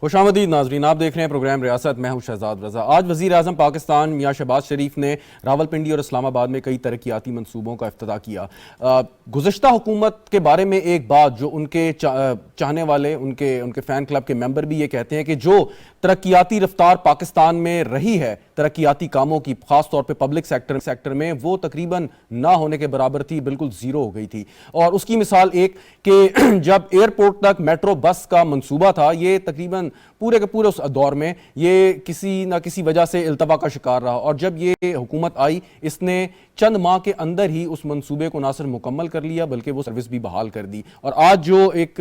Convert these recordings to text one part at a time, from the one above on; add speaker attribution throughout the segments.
Speaker 1: खुशामदीद नाजरीन, आप देख रहे हैं प्रोग्राम रियासत। मैं हूं शहजाद रजा। आज वज़ीर आज़म पाकिस्तान मियां शहबाज शरीफ ने रावलपिंडी और इस्लामाबाद में कई तरक्याती मनसूबों का इफ्तिताह किया। गुज़श्ता हुकूमत के बारे में एक बात जो उनके चाहने वाले, उनके फ़ैन क्लब के मेंबर भी ये कहते हैं कि जो तरक्याती रफ्तार पाकिस्तान में रही है तरक्याती कामों की, खास तौर पे पब्लिक सेक्टर में, वो तकरीबन ना होने के बराबर थी, बिल्कुल ज़ीरो हो गई थी। और उसकी मिसाल एक कि जब एयरपोर्ट तक मेट्रो बस का मंसूबा था, ये तकरीबन पूरे के पूरे उस दौर में ये किसी ना किसी वजह से इल्तवा का शिकार रहा। और जब ये हुकूमत आई, इसने चंद माह के अंदर ही उस मंसूबे को ना सिर्फ मुकम्मल कर लिया बल्कि वो सर्विस भी बहाल कर दी। और आज जो एक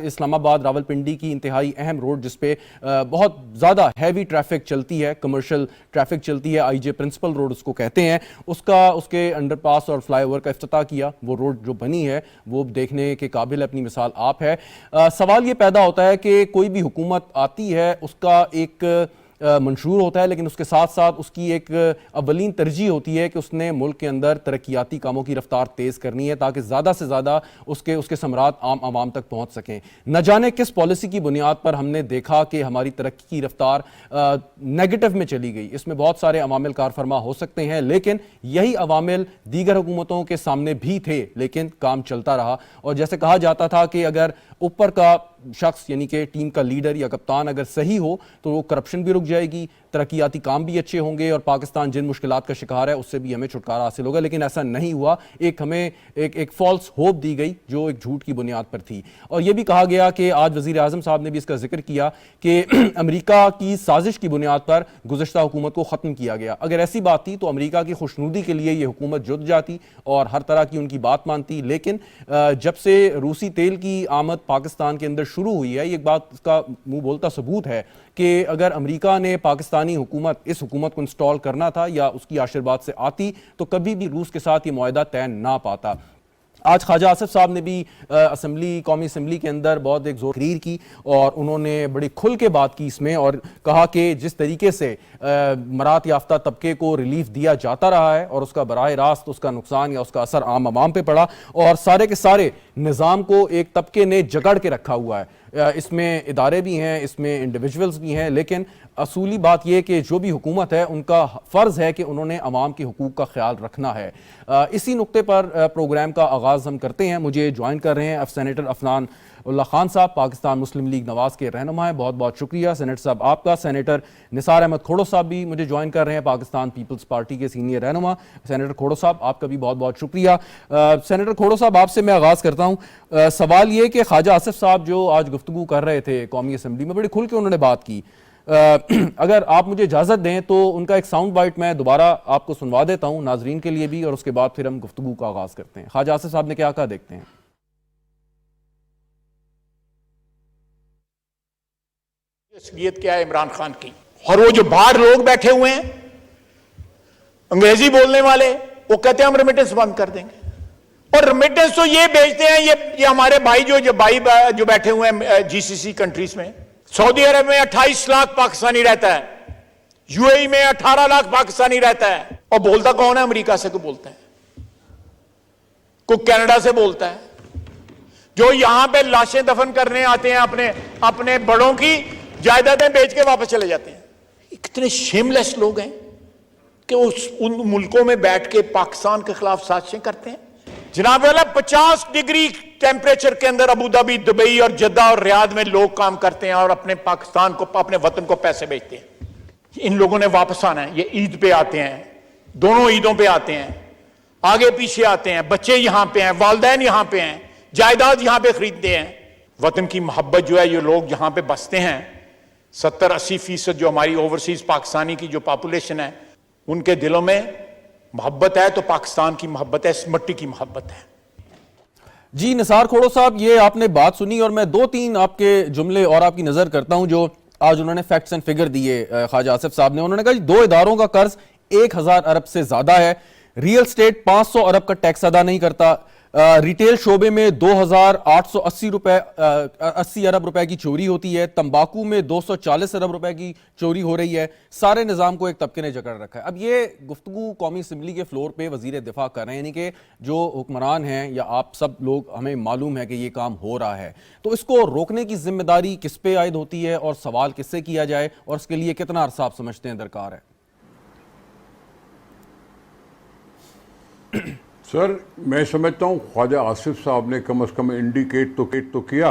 Speaker 1: इस्लामाबाद रावलपिंडी की इंतहाई अहम रोड जिसपे बहुत ज़्यादा हैवी ट्रैफिक चलती है, कमर्शियल ट्रैफिक चलती है, IJ प्रिंसिपल रोड उसको कहते हैं, उसके अंडरपास और फ्लाईओवर का इफ्तिताह किया। वो रोड जो बनी है वो देखने के काबिल अपनी मिसाल आप है। सवाल ये पैदा होता है कि कोई भी हुकूमत आती है, उसका एक मंशूर होता है, लेकिन उसके साथ साथ उसकी एक अव्वलीन तरजीह होती है कि उसने मुल्क के अंदर तरक्याती कामों की रफ्तार तेज़ करनी है ताकि ज़्यादा से ज़्यादा उसके समरात आम आवाम तक पहुँच सकें। न जाने किस पॉलिसी की बुनियाद पर हमने देखा कि हमारी तरक्की की रफ्तार नेगेटिव में चली गई। इसमें बहुत सारे अवामिल कारफरमा हो सकते हैं, लेकिन यही अवामिल दीगर हुकूमतों के सामने भी थे, लेकिन काम चलता रहा। और जैसे कहा जाता था कि अगर ऊपर का शख्स यानी कि टीम का लीडर या कप्तान अगर सही हो तो वो करप्शन भी रुक जाएगी, तरक्याती काम भी अच्छे होंगे और पाकिस्तान जिन मुश्किलात का शिकार है उससे भी हमें छुटकारा हासिल होगा। लेकिन ऐसा नहीं हुआ। हमें एक फॉल्स होप दी गई जो एक झूठ की बुनियाद पर थी। और यह भी कहा गया कि आज वज़ीर आज़म साहब ने भी इसका जिक्र किया कि अमेरिका की साजिश की बुनियाद पर गुज़श्ता हुकूमत को ख़त्म किया गया। अगर ऐसी बात थी तो अमेरिका की खुशनुदी के लिए ये हुकूमत जुट जाती और हर तरह की उनकी बात मानती। लेकिन जब से रूसी तेल की आमद पाकिस्तान के अंदर शुरू हुई है, ये एक बात का मुंह बोलता सबूत है कि अगर अमेरिका ने पाकिस्तानी हुकूमत इस हुकूमत को इंस्टॉल करना था या उसकी आशीर्वाद से आती तो कभी भी रूस के साथ ये मुआहदा तय ना पाता। आज ख्वाजा आसिफ साहब ने भी कौमी असम्बली के अंदर बहुत एक जोर तकरीर की और उन्होंने बड़ी खुल के बात की इसमें और कहा कि जिस तरीके से मरात याफ्ता तबके को रिलीफ दिया जाता रहा है और उसका बराह रास्त उसका नुकसान या उसका असर आम आवाम पे पड़ा और सारे के सारे निज़ाम को एक तबके ने जकड़ के रखा हुआ है। इसमें इदारे भी हैं, इसमें इंडिविजुअल्स भी हैं, लेकिन असूली बात यह कि जो भी हुकूमत है उनका फ़र्ज़ है कि उन्होंने अवाम के हुकूक का ख्याल रखना है। इसी नुक्ते पर प्रोग्राम का आगाज़ हम करते हैं। मुझे ज्वाइन कर रहे हैं सेनेटर अफनान उल्ला खान साहब, पाकिस्तान मुस्लिम लीग नवाज़ के रहनुमा हैं। बहुत बहुत शुक्रिया सेनेटर साहब आपका। सेनेटर निसार अहमद खोड़ो साहब भी मुझे ज्वाइन कर रहे हैं, पाकिस्तान पीपल्स पार्टी के सीनियर रहनुमा। सेनेटर खोड़ो साहब आपका भी बहुत बहुत शुक्रिया। सेनेटर खोड़ो साहब आपसे मैं आगाज़ करता हूँ। सवाल ये कि ख्वाजा आसिफ साहब जो आज गुफ्तगू कर रहे थे कौमी असम्बली में, बड़ी खुल के उन्होंने बात की। अगर आप मुझे इजाज़त दें तो उनका एक साउंड बाइट मैं दोबारा आपको सुनवा देता हूँ नाजरीन के लिए भी, और उसके बाद फिर हम गुफ्तगू का आगाज़ करते हैं। ख्वाजा आसिफ साहब ने क्या कहा, देखते हैं।
Speaker 2: असलियत क्या है इमरान खान की, और वो जो बाहर लोग बैठे हुए हैं अंग्रेजी बोलने वाले, वो कहते हैं हम रेमिटेंस बंद कर देंगे। और रेमिटेंस तो ये भेजते हैं ये हमारे भाई जो बैठे हुए हैं GCC कंट्रीज में। सऊदी अरब में 28 लाख पाकिस्तानी रहता है, UAE में 18 लाख पाकिस्तानी रहता है। और बोलता कौन है? अमेरिका से को बोलता है, को कनाडा से बोलता है, जो यहां पे लाशें दफन करने आते हैं, अपने बड़ों की जायदादें बेच के वापस चले जाते हैं। कितने शेमलेस लोग हैं कि उन मुल्कों में बैठ के पाकिस्तान के खिलाफ साजिशें करते हैं। जनाब वाला 50 डिग्री टेम्परेचर के अंदर अबू धाबी, दुबई और जद्दा और रियाद में लोग काम करते हैं और अपने पाकिस्तान को, अपने वतन को पैसे भेजते हैं। इन लोगों ने वापस आना है। ये ईद पे आते हैं, दोनों ईदों पे आते हैं, आगे पीछे आते हैं, बच्चे यहां पे हैं, वालिदैन यहां पे हैं, जायदाद यहां पे खरीदते हैं। वतन की मोहब्बत जो है, ये लोग यहां पे बसते हैं। 70-80% जो हमारी ओवरसीज पाकिस्तानी की जो पॉपुलेशन है, उनके दिलों में मोहब्बत है तो पाकिस्तान की मोहब्बत है, इस मिट्टी की मोहब्बत है।
Speaker 1: जी निसार खोड़ो साहब, ये आपने बात सुनी और मैं 2-3 आपके जुमले और आपकी नजर करता हूं जो आज उन्होंने फैक्ट्स एंड फिगर दिए ख्वाजा आसिफ साहब ने। उन्होंने कहा 2 इदारों का कर्ज 1000 अरब से ज्यादा है, रियल स्टेट 500 अरब का टैक्स अदा नहीं करता, रिटेल शोबे में 2,880 रुपए 80 अरब रुपए की चोरी होती है, तंबाकू में 240 अरब रुपए की चोरी हो रही है। सारे निज़ाम को एक तबके ने जकड़ रखा है। अब ये गुफ्तगू कौमी असम्बली के फ्लोर पे वजीर दिफा कर रहे हैं, यानी कि जो हुक्मरान हैं या आप सब लोग, हमें मालूम है कि ये काम हो रहा है, तो इसको रोकने की जिम्मेदारी किस पे आयद होती है और सवाल किससे किया जाए और इसके लिए कितना अरसा आप समझते हैं दरकार है?
Speaker 3: सर, मैं समझता हूं ख्वाजा आसिफ साहब ने कम से कम इंडिकेट तो किया।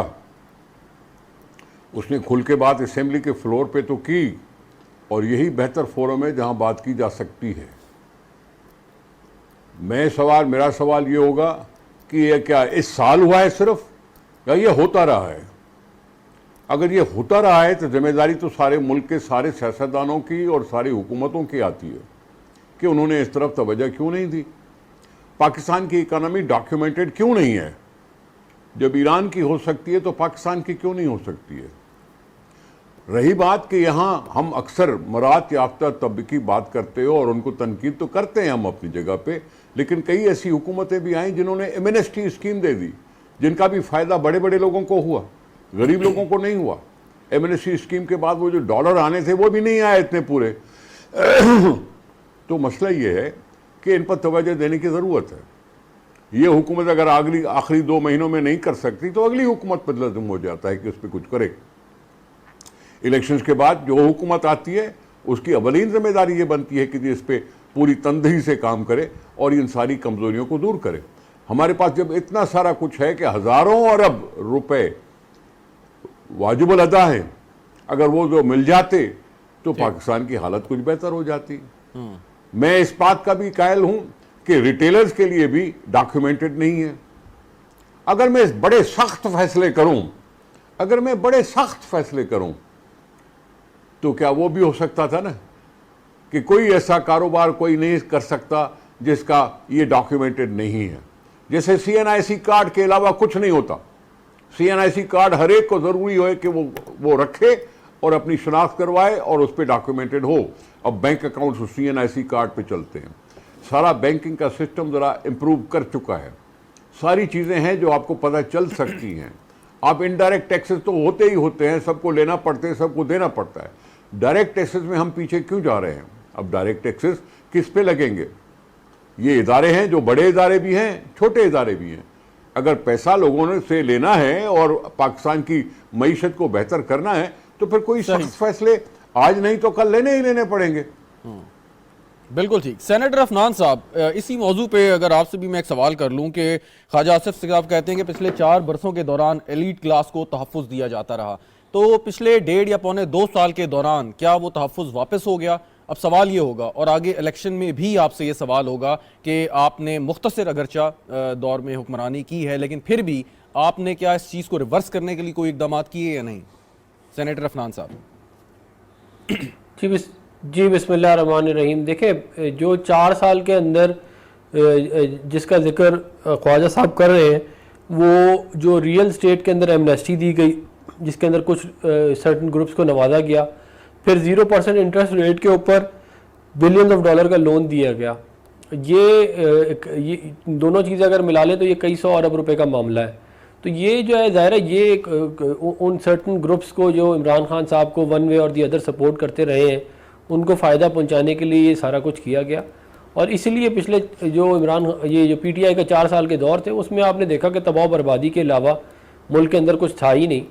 Speaker 3: उसने खुल के बात असेंबली के फ्लोर पे तो की, और यही बेहतर फोरम है जहां बात की जा सकती है। मेरा सवाल ये होगा कि ये क्या इस साल हुआ है सिर्फ, या ये होता रहा है? अगर ये होता रहा है तो जिम्मेदारी तो सारे मुल्क के सारे सियासतदानों की और सारी हुकूमतों की आती है कि उन्होंने इस तरफ तवज्जो क्यों नहीं दी। पाकिस्तान की इकोनॉमी डॉक्यूमेंटेड क्यों नहीं है? जब ईरान की हो सकती है तो पाकिस्तान की क्यों नहीं हो सकती है? रही बात कि यहाँ हम अक्सर मरात याफ्ता तबके की बात करते हो और उनको तनकीद तो करते हैं हम अपनी जगह पे, लेकिन कई ऐसी हुकूमतें भी आई जिन्होंने एमनेस्टी स्कीम दे दी, जिनका भी फायदा बड़े बड़े लोगों को हुआ, गरीब लोगों को नहीं हुआ। एमनेस्टी स्कीम के बाद वो जो डॉलर आने थे वो भी नहीं आए इतने पूरे। तो मसला ये है कि इन पर तवज्जो देने की ज़रूरत है। ये हुकूमत अगर आखिरी 2 महीनों में नहीं कर सकती तो अगली हुकूमत पर लाज़िम हो जाता है कि उस पर कुछ करे। इलेक्शंस के बाद जो हुकूमत आती है उसकी अवलीन जिम्मेदारी ये बनती है कि इस पर पूरी तंदही से काम करे और इन सारी कमज़ोरियों को दूर करे। हमारे पास जब इतना सारा कुछ है कि हज़ारों अरब रुपए वाजिबुल अदा हैं, अगर वो जो मिल जाते तो पाकिस्तान की हालत कुछ बेहतर हो जाती। मैं इस बात का भी कायल हूं कि रिटेलर्स के लिए भी डॉक्यूमेंटेड नहीं है। अगर मैं बड़े सख्त फैसले करूं तो क्या वो भी हो सकता था ना कि कोई ऐसा कारोबार कोई नहीं कर सकता जिसका ये डॉक्यूमेंटेड नहीं है। जैसे CNIC कार्ड के अलावा कुछ नहीं होता। CNIC कार्ड हर एक को जरूरी हो कि वो रखे और अपनी शनाख्त करवाए और उस पर डॉक्यूमेंटेड हो। अब बैंक अकाउंट्स CNIC कार्ड पे चलते हैं। सारा बैंकिंग का सिस्टम ज़रा इम्प्रूव कर चुका है। सारी चीज़ें हैं जो आपको पता चल सकती हैं। आप इनडायरेक्ट टैक्सेस तो होते ही होते हैं, सबको लेना पड़ते हैं, सबको देना पड़ता है। डायरेक्ट टैक्सेस में हम पीछे क्यों जा रहे हैं? अब डायरेक्ट टैक्सेस किस पे लगेंगे? ये इदारे हैं जो बड़े इदारे भी हैं, छोटे इदारे भी हैं। अगर पैसा लोगों ने से लेना है और पाकिस्तान की मईशत को बेहतर करना है तो फिर कोई सख्त फैसले आज नहीं तो कल लेने ही लेने पड़ेंगे।
Speaker 1: बिल्कुल ठीक। सेनेटर अफनान साहब, इसी मौजू पे अगर आपसे भी मैं एक सवाल कर लूं कि ख्वाजा आसिफ साहब कहते हैं कि पिछले 4 बरसों के दौरान एलीट क्लास को तहफ़्फ़ुज़ दिया जाता रहा, तो पिछले 1.5 या पौने 2 साल के दौरान क्या वो तहफ़्फ़ुज़ वापस हो गया? अब सवाल ये होगा, और आगे इलेक्शन में भी आपसे ये सवाल होगा कि आपने मुख्तसर अगरचा दौर में हुक्मरानी की है, लेकिन फिर भी आपने क्या इस चीज़ को रिवर्स करने के लिए कोई इक़दामात किए या नहीं? सेनेटर अफनान साहब।
Speaker 4: जी बिस्मिल्लाहिर्रहमानिर्रहीम। देखें, जो 4 साल के अंदर जिसका जिक्र ख्वाजा साहब कर रहे हैं, वो जो रियल स्टेट के अंदर एमनेस्टी दी गई, जिसके अंदर कुछ सर्टन ग्रुप्स को नवाजा गया, फिर 0% इंटरेस्ट रेट के ऊपर बिलियंस ऑफ डॉलर का लोन दिया गया, ये दोनों चीज़ें अगर मिला लें तो ये कई 100 अरब रुपए का मामला है। तो ये जो है ज़ाहिर है ये उन सर्टन ग्रुप्स को जो इमरान खान साहब को वन वे और दी अदर सपोर्ट करते रहे हैं, उनको फ़ायदा पहुंचाने के लिए ये सारा कुछ किया गया। और इसलिए पिछले जो जो PTI का 4 साल के दौर थे, उसमें आपने देखा कि तबाह बर्बादी के अलावा मुल्क के अंदर कुछ था ही नहीं।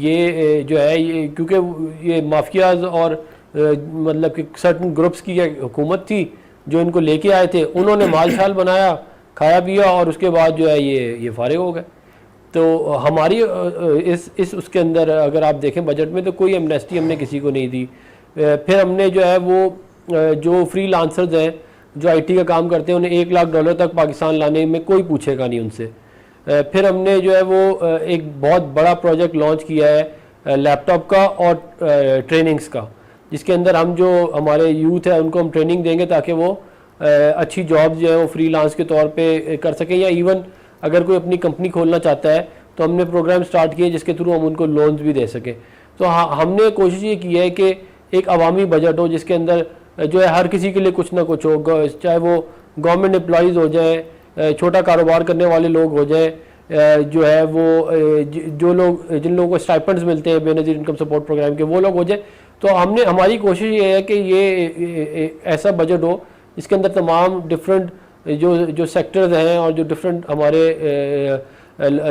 Speaker 4: ये जो है ये क्योंकि ये माफियाज और मतलब कि सर्टन ग्रुप्स की हुकूमत थी जो इनको लेके आए थे, उन्होंने माल शाल बनाया, खाया पिया और उसके बाद जो है ये फारिग हो गए। तो हमारी इस उसके अंदर अगर आप देखें बजट में तो कोई एमनेस्टी हमने किसी को नहीं दी। फिर हमने जो है वो जो फ्री लांसर्स हैं जो IT का काम करते हैं उन्हें $1 लाख तक पाकिस्तान लाने में कोई पूछेगा नहीं उनसे। फिर हमने जो है वो एक बहुत बड़ा प्रोजेक्ट लॉन्च किया है लैपटॉप का और ट्रेनिंग्स का, जिसके अंदर हम जो हमारे यूथ है उनको हम ट्रेनिंग देंगे ताकि वो अच्छी जॉब्स जो है वो फ्रीलांस के तौर पे कर सकें, या इवन अगर कोई अपनी कंपनी खोलना चाहता है तो हमने प्रोग्राम स्टार्ट किए जिसके थ्रू हम उनको लोन्स भी दे सकें। तो हमने कोशिश ये की है कि एक अवामी बजट हो जिसके अंदर जो है हर किसी के लिए कुछ ना कुछ हो, चाहे वो गवर्नमेंट एम्प्लॉयज़ हो जाए छोटा कारोबार करने वाले लोग हो जाए, जो है वो जो लोग जिन लोगों को स्टाइपेंड्स मिलते हैं बेनज़ीर इनकम सपोर्ट प्रोग्राम के, वो लोग हो जाए। तो हमारी कोशिश ये है कि ये ऐसा बजट हो जिसके अंदर तमाम डिफरेंट जो सेक्टर्स हैं और जो डिफरेंट हमारे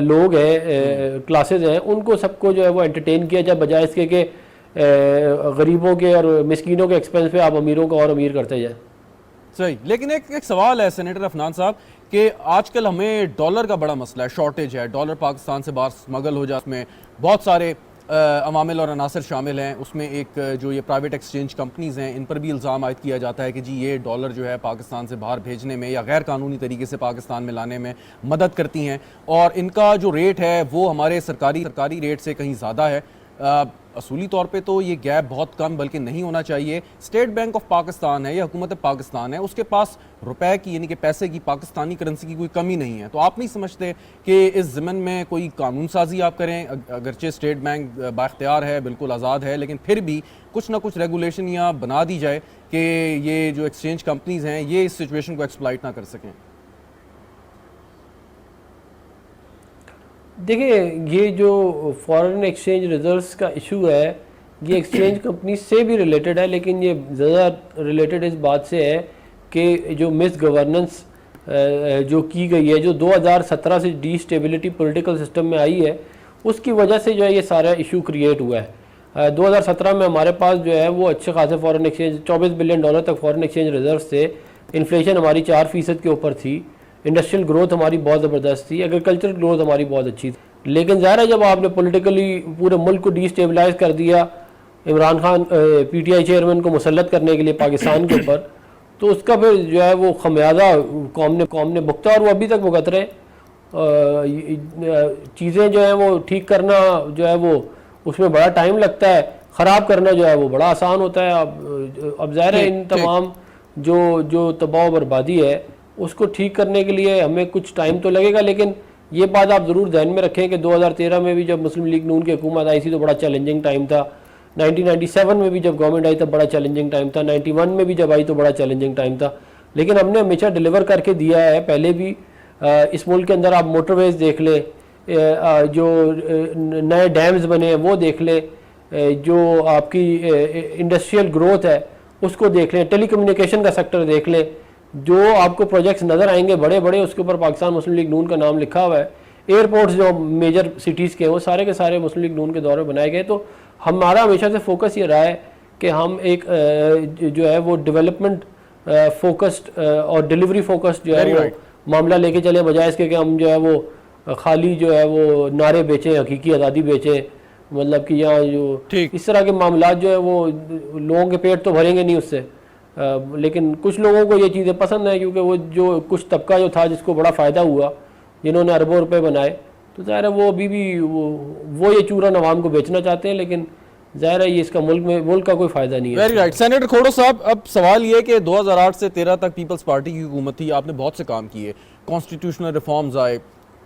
Speaker 4: लोग हैं, क्लासेस हैं, उनको सबको जो है वो एंटरटेन किया जाए, बजाय इसके कि गरीबों के और मिस्कीनों के एक्सपेंस पे आप अमीरों को और अमीर करते जाए।
Speaker 1: सही, लेकिन एक सवाल है सेनेटर अफनान साहब कि आजकल हमें डॉलर का बड़ा मसला है, शॉर्टेज है, डॉलर पाकिस्तान से बाहर स्मगल हो जाए, उसमें बहुत सारे अवामिल और अनासर शामिल हैं। उसमें एक जो ये प्राइवेट एक्सचेंज कंपनीज़ हैं, इन पर भी इल्ज़ाम आयद किया जाता है कि जी ये डॉलर जो है पाकिस्तान से बाहर भेजने में या गैर कानूनी तरीके से पाकिस्तान में लाने में मदद करती हैं, और इनका जो रेट है वो हमारे सरकारी रेट से कहीं ज़्यादा है। असूली तौर पे तो ये गैप बहुत कम बल्कि नहीं होना चाहिए। स्टेट बैंक ऑफ पाकिस्तान है या हुकूमत पाकिस्तान है, उसके पास रुपए की यानी कि पैसे की, पाकिस्तानी करेंसी की कोई कमी नहीं है। तो आप नहीं समझते कि इस ज़मन में कोई कानून साजी आप करें? अगरचे स्टेट बैंक बाख्तियार है, बिल्कुल आज़ाद है, लेकिन फिर भी कुछ ना कुछ रेगुलेशन या बना दी जाए कि ये जो एक्सचेंज कंपनीज़ हैं ये इस सिचुएशन को एक्सप्लॉइट ना कर सकें।
Speaker 4: देखिए, ये जो फॉरेन एक्सचेंज रिजर्व्स का इशू है, ये एक्सचेंज कंपनी से भी रिलेटेड है, लेकिन ये ज़्यादा रिलेटेड इस बात से है कि जो मिस गवर्नेंस जो की गई है, जो 2017 से डीस्टेबिलिटी पॉलिटिकल सिस्टम में आई है, उसकी वजह से जो है ये सारा इशू क्रिएट हुआ है। 2017 में हमारे पास जो है वो अच्छे खासे फॉरेन एक्सचेंज, $24 बिलियन तक फॉरेन एक्सचेंज रिजर्व थे, इन्फ्लेशन हमारी 4% के ऊपर थी, इंडस्ट्रियल ग्रोथ हमारी बहुत ज़बरदस्त थी, एग्रीकल्चरल ग्रोथ हमारी बहुत अच्छी थी। लेकिन ज़ाहिर है जब आपने पॉलिटिकली पूरे मुल्क को डीस्टेबलाइज कर दिया, इमरान खान PTI चेयरमैन को मुसल्लत करने के लिए पाकिस्तान के ऊपर, तो उसका फिर जो है वो खमियाजा कौम ने भुगता, और वो अभी तक भुगत रहे। चीज़ें जो है वो ठीक करना जो है वो उसमें बड़ा टाइम लगता है, ख़राब करना जो है वो बड़ा आसान होता है। अब ज़ाहिर है इन तमाम जो तबाह बर्बादी है उसको ठीक करने के लिए हमें कुछ टाइम तो लगेगा, लेकिन ये बात आप ज़रूर ध्यान में रखें कि 2013 में भी जब मुस्लिम लीग नून की हुकूमत आई थी तो बड़ा चैलेंजिंग टाइम था, 1997 में भी जब गवर्नमेंट आई तब बड़ा चैलेंजिंग टाइम था, 91 में भी जब आई तो बड़ा चैलेंजिंग टाइम था, लेकिन हमने हमेशा डिलीवर करके दिया है। पहले भी इस मुल्क के अंदर आप मोटरवेज देख ले, जो नए डैम्स बने हैं वो देख ले, जो आपकी इंडस्ट्रियल ग्रोथ है उसको देख लें, टेलीकम्युनिकेशन का सेक्टर देख लें, जो आपको प्रोजेक्ट्स नज़र आएंगे बड़े बड़े, उसके ऊपर पाकिस्तान मुस्लिम लीग नून का नाम लिखा हुआ है। एयरपोर्ट्स जो मेजर सिटीज़ के हैं वो सारे के सारे मुस्लिम लीग नून के दौर में बनाए गए। तो हमारा हमेशा से फोकस ये रहा है कि हम एक जो है वो डेवलपमेंट फोकस्ड और डिलीवरी फोकस्ड जो है वो मामला लेके चले, बजाय इसके कि हम जो है वो खाली जो है वो नारे बेचें, हकीकी आज़ादी बेचें। मतलब कि यहाँ जो इस तरह के मामला जो है वो लोगों के पेट तो भरेंगे नहीं उससे, लेकिन कुछ लोगों को ये चीज़ें पसंद है, क्योंकि वो जो कुछ तबका जो था जिसको बड़ा फ़ायदा हुआ, जिन्होंने अरबों रुपए बनाए, तो ज़ाहिर है वो अभी भी वो ये चूरन अवाम को बेचना चाहते हैं, लेकिन ज़ाहिर है ये इसका मुल्क का कोई फ़ायदा नहीं है।
Speaker 1: Very right. सेनेटर खोड़ो साहब, अब सवाल ये कि 2008 से 13 तक पीपल्स पार्टी की हुकूमत थी, आपने बहुत से काम किए, कॉन्स्टिट्यूशनल रिफॉर्म्स आए,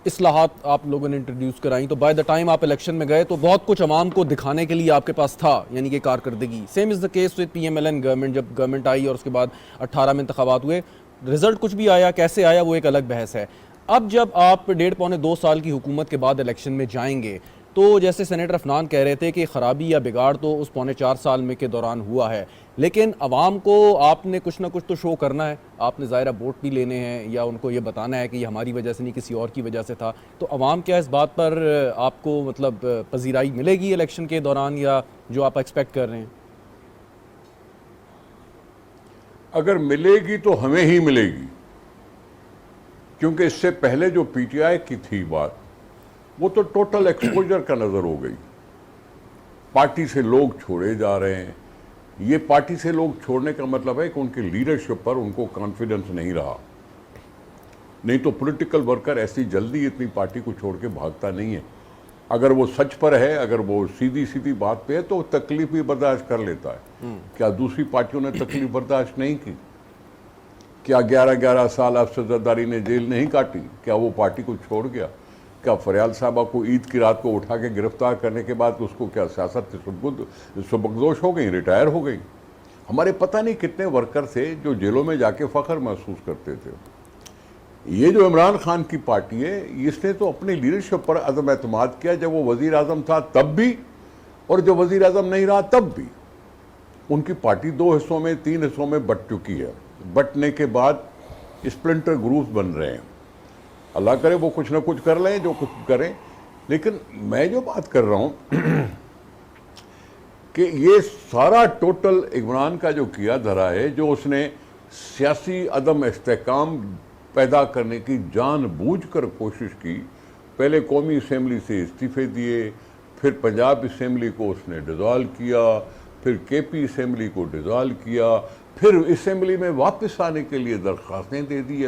Speaker 1: इस्लाहात आप लोगों ने इंट्रोड्यूस कराई, तो बाय द टाइम आप इलेक्शन में गए तो बहुत कुछ अवाम को दिखाने के लिए आपके पास था, यानी कि कारकर्दगी। Same is the case with PMLN government, जब गवर्नमेंट आई और उसके बाद 18 में इंतखाबात हुए, रिजल्ट कुछ भी आया, कैसे आया वो एक अलग बहस है। अब जब आप 1.5-2 साल की हुकूमत के बाद इलेक्शन में जाएंगे, तो जैसे सेनेटर अफनान कह रहे थे कि ख़राबी या बिगाड़ तो उस 4.25 साल में के दौरान हुआ है, लेकिन अवाम को आपने कुछ ना कुछ तो शो करना है, आपने ज़ाहिर वोट भी लेने हैं या उनको ये बताना है कि ये हमारी वजह से नहीं किसी और की वजह से था। तो अवाम क्या इस बात पर आपको मतलब पजीराई मिलेगी इलेक्शन के दौरान, या जो आप एक्सपेक्ट कर रहे हैं?
Speaker 3: अगर मिलेगी तो हमें ही मिलेगी, क्योंकि इससे पहले जो PTI की थी बात, वो तो टोटल एक्सपोजर का नजर हो गई। पार्टी से लोग छोड़े जा रहे हैं। ये पार्टी से लोग छोड़ने का मतलब है कि उनकी लीडरशिप पर उनको कॉन्फिडेंस नहीं रहा। नहीं तो पॉलिटिकल वर्कर ऐसी जल्दी इतनी पार्टी को छोड़ के भागता नहीं है। अगर वो सच पर है, अगर वो सीधी सीधी बात पे है, तो तकलीफ भी बर्दाश्त कर लेता है। क्या दूसरी पार्टियों ने तकलीफ बर्दाश्त नहीं की? क्या 11-11 साल अफसर जरदारी ने जेल नहीं काटी? क्या वो पार्टी को छोड़ गया? क्या फरियाल साहबा को ईद की रात को उठा के गिरफ्तार करने के बाद उसको क्या सियासत से सुबकदोश हो गई, रिटायर हो गई? हमारे पता नहीं कितने वर्कर थे जो जेलों में जाके फ़ख्र महसूस करते थे। ये जो इमरान खान की पार्टी है, इसने तो अपनी लीडरशिप पर अदम एतमाद किया, जब वो वजीर आजम था तब भी और जब वजीर आजम नहीं रहा तब भी। उनकी पार्टी 2 हिस्सों में 3 हिस्सों में बट चुकी है। बटने के बाद स्प्लिंटर ग्रुप्स बन रहे हैं। अल्लाह करे वो कुछ ना कुछ कर लें, जो कुछ करें। लेकिन मैं जो बात कर रहा हूँ कि ये सारा टोटल इमरान का जो किया धरा है, जो उसने सियासी अदम इस्तेहकाम पैदा करने की जानबूझकर कोशिश की। पहले कौमी असम्बली से इस्तीफे दिए, फिर पंजाब असम्बली को उसने डिज़ोल्व किया, फिर केपी असम्बली को डिज़ोल्व किया, फिर असम्बली में वापस आने के लिए दरख्वास्तें दे दी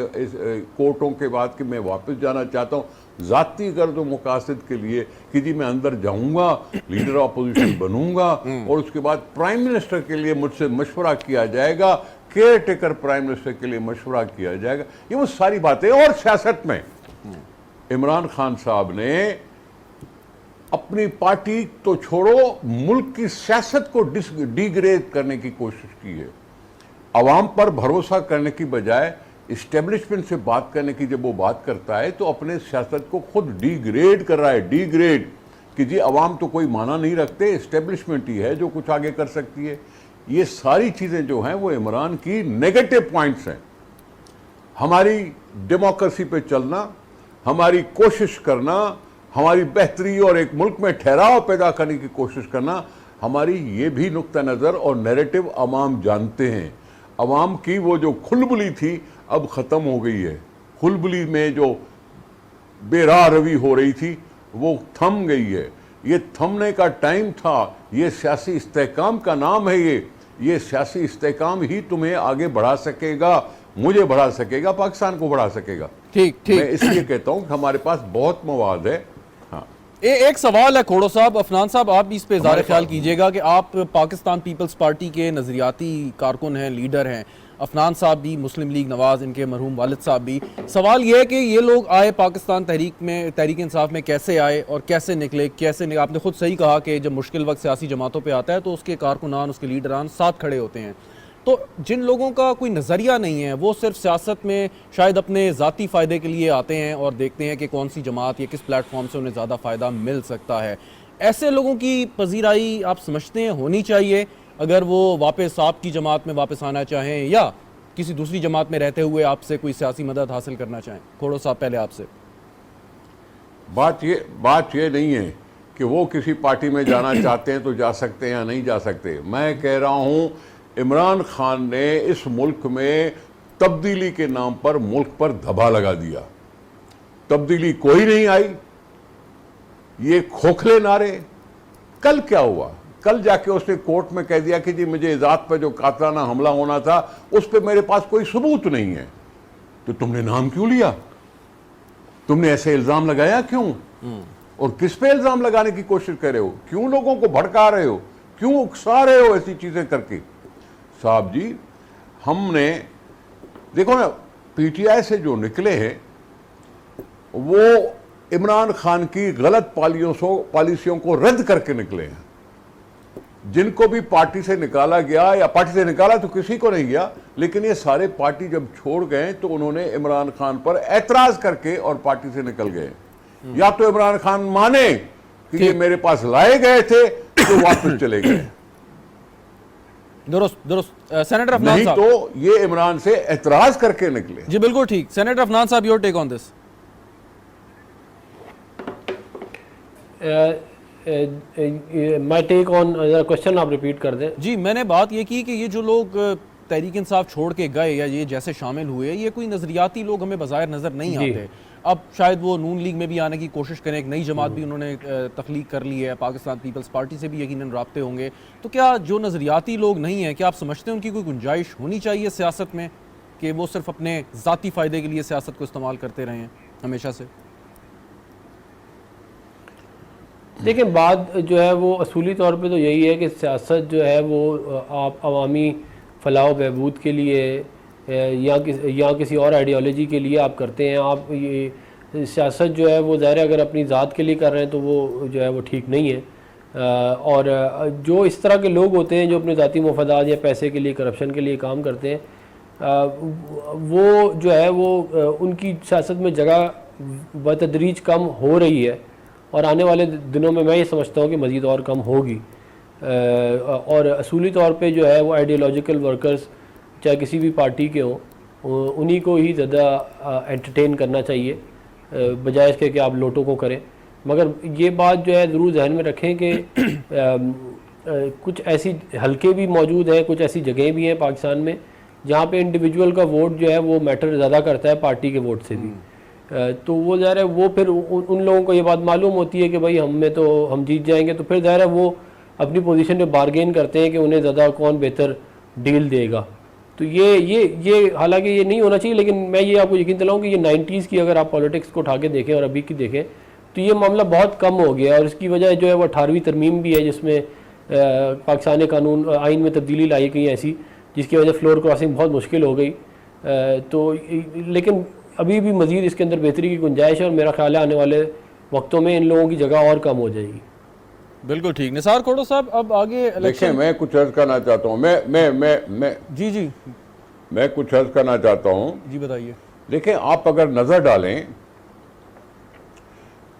Speaker 3: कोर्टों के बाद कि मैं वापस जाना चाहता हूँ ज़ाती गर्द मकासद के लिए, कि जी मैं अंदर जाऊँगा, लीडर अपोजिशन बनूँगा और उसके बाद प्राइम मिनिस्टर के लिए मुझसे मशवरा किया जाएगा, केयर टेकर प्राइम मिनिस्टर के लिए मशवरा किया जाएगा। ये वो सारी बातें। और सियासत में इमरान खान साहब ने अपनी पार्टी तो छोड़ो, मुल्क की सियासत को डिग्रेड करने की कोशिश की है। अवाम पर भरोसा करने की बजाय इस्टेब्लिशमेंट से बात करने की जब वो बात करता है तो अपने सियासत को खुद डिग्रेड कर रहा है। डिग्रेड कि जी अवाम तो कोई माना नहीं रखते, इस्टेब्लिशमेंट ही है जो कुछ आगे कर सकती है। ये सारी चीज़ें जो हैं वो इमरान की नेगेटिव पॉइंट्स हैं। हमारी डेमोक्रेसी पे चलना, हमारी कोशिश करना, हमारी बेहतरी और एक मुल्क में ठहराव पैदा करने की कोशिश करना, हमारी ये भी नुक्ता नज़र और नैरेटिव अवाम जानते हैं। अवाम की वो जो खुलबुली थी अब ख़त्म हो गई है। खुलबुली में जो बेराह रवी हो रही थी वो थम गई है। ये थमने का टाइम था। ये सियासी इस्तेहकाम का नाम है। ये सियासी इस्तेहकाम ही तुम्हें आगे बढ़ा सकेगा, मुझे बढ़ा सकेगा, पाकिस्तान को बढ़ा सकेगा।
Speaker 1: ठीक ठीक।
Speaker 3: मैं इसलिए कहता हूँ कि हमारे पास बहुत मवाद है। हाँ,
Speaker 1: एक सवाल है खोड़ो साहब, अफनान साहब आप इस पे इज़ार ख्याल कीजिएगा कि आप पाकिस्तान पीपल्स पार्टी के नज़रियाती कारकुन हैं, लीडर हैं। अफनान साहब भी, मुस्लिम लीग नवाज़, इनके मरहूम वालिद साहब भी। सवाल ये है कि ये लोग आए पाकिस्तान तहरीक इंसाफ में कैसे आए और कैसे निकले, आपने खुद सही कहा कि जब मुश्किल वक्त सियासी जमातों पे आता है तो उसके कारकुनान, उसके लीडरान साथ खड़े होते हैं। तो जिन लोगों का कोई नज़रिया नहीं है, वो सिर्फ सियासत में शायद अपने ज़ाती फ़ायदे के लिए आते हैं और देखते हैं कि कौन सी जमात या किस प्लेटफॉर्म से उन्हें ज़्यादा फ़ायदा मिल सकता है। ऐसे लोगों की पजीराई आप समझते हैं होनी चाहिए अगर वो वापस आपकी जमात में वापस आना चाहें या किसी दूसरी जमात में रहते हुए आपसे कोई सियासी मदद हासिल करना चाहें? खोड़ो साहब पहले आपसे।
Speaker 3: बात ये नहीं है कि वो किसी पार्टी में जाना चाहते हैं तो जा सकते हैं या नहीं जा सकते। मैं कह रहा हूँ इमरान खान ने इस मुल्क में तब्दीली के नाम पर मुल्क पर धब्बा लगा दिया। तब्दीली कोई नहीं आई। ये खोखले नारे। कल क्या हुआ? कल जाके उसने कोर्ट में कह दिया कि जी मुझे ज़ात पर जो कातलाना हमला होना था उस पर मेरे पास कोई सबूत नहीं है। तो तुमने नाम क्यों लिया? तुमने ऐसे इल्ज़ाम लगाया क्यों? और किस पे इल्ज़ाम लगाने की कोशिश कर रहे हो? क्यों लोगों को भड़का रहे हो? क्यों उकसा रहे हो ऐसी चीज़ें करके? साहब जी, हमने देखो ना, पीटीआई से जो निकले हैं वो इमरान खान की गलत पॉलिसियों को रद्द करके निकले हैं। जिनको भी पार्टी से निकाला गया, या पार्टी से निकाला तो किसी को नहीं गया, लेकिन ये सारे पार्टी जब छोड़ गए तो उन्होंने इमरान खान पर एतराज करके और पार्टी से निकल गए। या तो इमरान खान माने कि ये मेरे पास लाए गए थे तो वापस चले गए,
Speaker 1: दुरुस्त। सेनेटर अफनान साहब,
Speaker 3: नहीं तो ये इमरान से एतराज करके निकले।
Speaker 1: जी बिल्कुल ठीक। सेनेटर अफनान साहब, your take on this.
Speaker 4: My take on question आप रिपीट कर दें।
Speaker 1: जी, मैंने बात ये की कि ये जो लोग तहरीक इंसाफ छोड़ के गए या ये जैसे शामिल हुए, ये कोई नज़रियाती लोग हमें बाज़ाहिर नज़र नहीं आते। अब शायद वो नून लीग में भी आने की कोशिश करें, एक नई जमात भी उन्होंने तख्लीक कर ली है, पाकिस्तान पीपल्स पार्टी से भी यकीनन राब्ते होंगे। तो क्या जो नज़रियाती लोग नहीं हैं, क्या आप समझते हैं उनकी कोई गुंजाइश होनी चाहिए सियासत में कि वो सिर्फ अपने ज़ाती फ़ायदे के लिए सियासत को इस्तेमाल करते रहे हैं हमेशा से?
Speaker 4: देखिए, बात जो है वो असूली तौर पे तो यही है कि सियासत जो है वो आप अवामी फलाह बहबूद के लिए या किसी और आइडियोलॉजी के लिए आप करते हैं। आप ये सियासत जो है वो ज़ाहिर अगर अपनी ज़ात के लिए कर रहे हैं तो वो जो है वो ठीक नहीं है। और जो इस तरह के लोग होते हैं जो अपने ज़ाती मुफादात या पैसे के लिए, करप्शन के लिए काम करते हैं, वो जो है वो उनकी सियासत में जगह बतदरीज कम हो रही है और आने वाले दिनों में मैं ये समझता हूँ कि मज़ीद और कम होगी। और असूली तौर पे जो है वो आइडियोलॉजिकल वर्कर्स चाहे किसी भी पार्टी के हों, उन्हीं को ही ज़्यादा एंटरटेन करना चाहिए बजाय इसके कि आप लोटों को करें। मगर ये बात जो है ज़रूर जहन में रखें कि कुछ ऐसी हलके भी मौजूद हैं, कुछ ऐसी जगहें भी हैं पाकिस्तान में जहाँ पे इंडिविजुअल का वोट जो है वो मैटर ज़्यादा करता है पार्टी के वोट से भी। तो वो ज़ाहिर है वो फिर उन लोगों को ये बात मालूम होती है कि भाई हम जीत जाएंगे, तो फिर ज़ाहिर है वो अपनी पोजीशन में बार्गेन करते हैं कि उन्हें ज़्यादा कौन बेहतर डील देगा। तो ये हालांकि ये नहीं होना चाहिए, लेकिन मैं ये आपको यकीन दिलाऊं कि ये 90s की अगर आप पॉलिटिक्स को उठा के देखें और अभी की देखें तो ये मामला बहुत कम हो गया। और इसकी वजह जो है वो 18वीं तरमीम भी है जिसमें पाकिस्तानी कानून आइन में तब्दीली लाई गई ऐसी जिसकी वजह फ्लोर क्रॉसिंग बहुत मुश्किल हो गई। तो लेकिन अभी भी मज़ीद इसके अंदर बेहतरी की गुंजाइश है और मेरा ख्याल है आने वाले वक्तों में इन लोगों की जगह और कम हो जाएगी।
Speaker 1: बिल्कुल ठीक। निसार खोड़ो साहब, अब आगे
Speaker 3: देखिए, मैं कुछ अर्ज करना चाहता हूँ। मैं कुछ अर्ज करना चाहता हूँ।
Speaker 1: जी बताइए।
Speaker 3: देखिए, आप अगर नजर डालें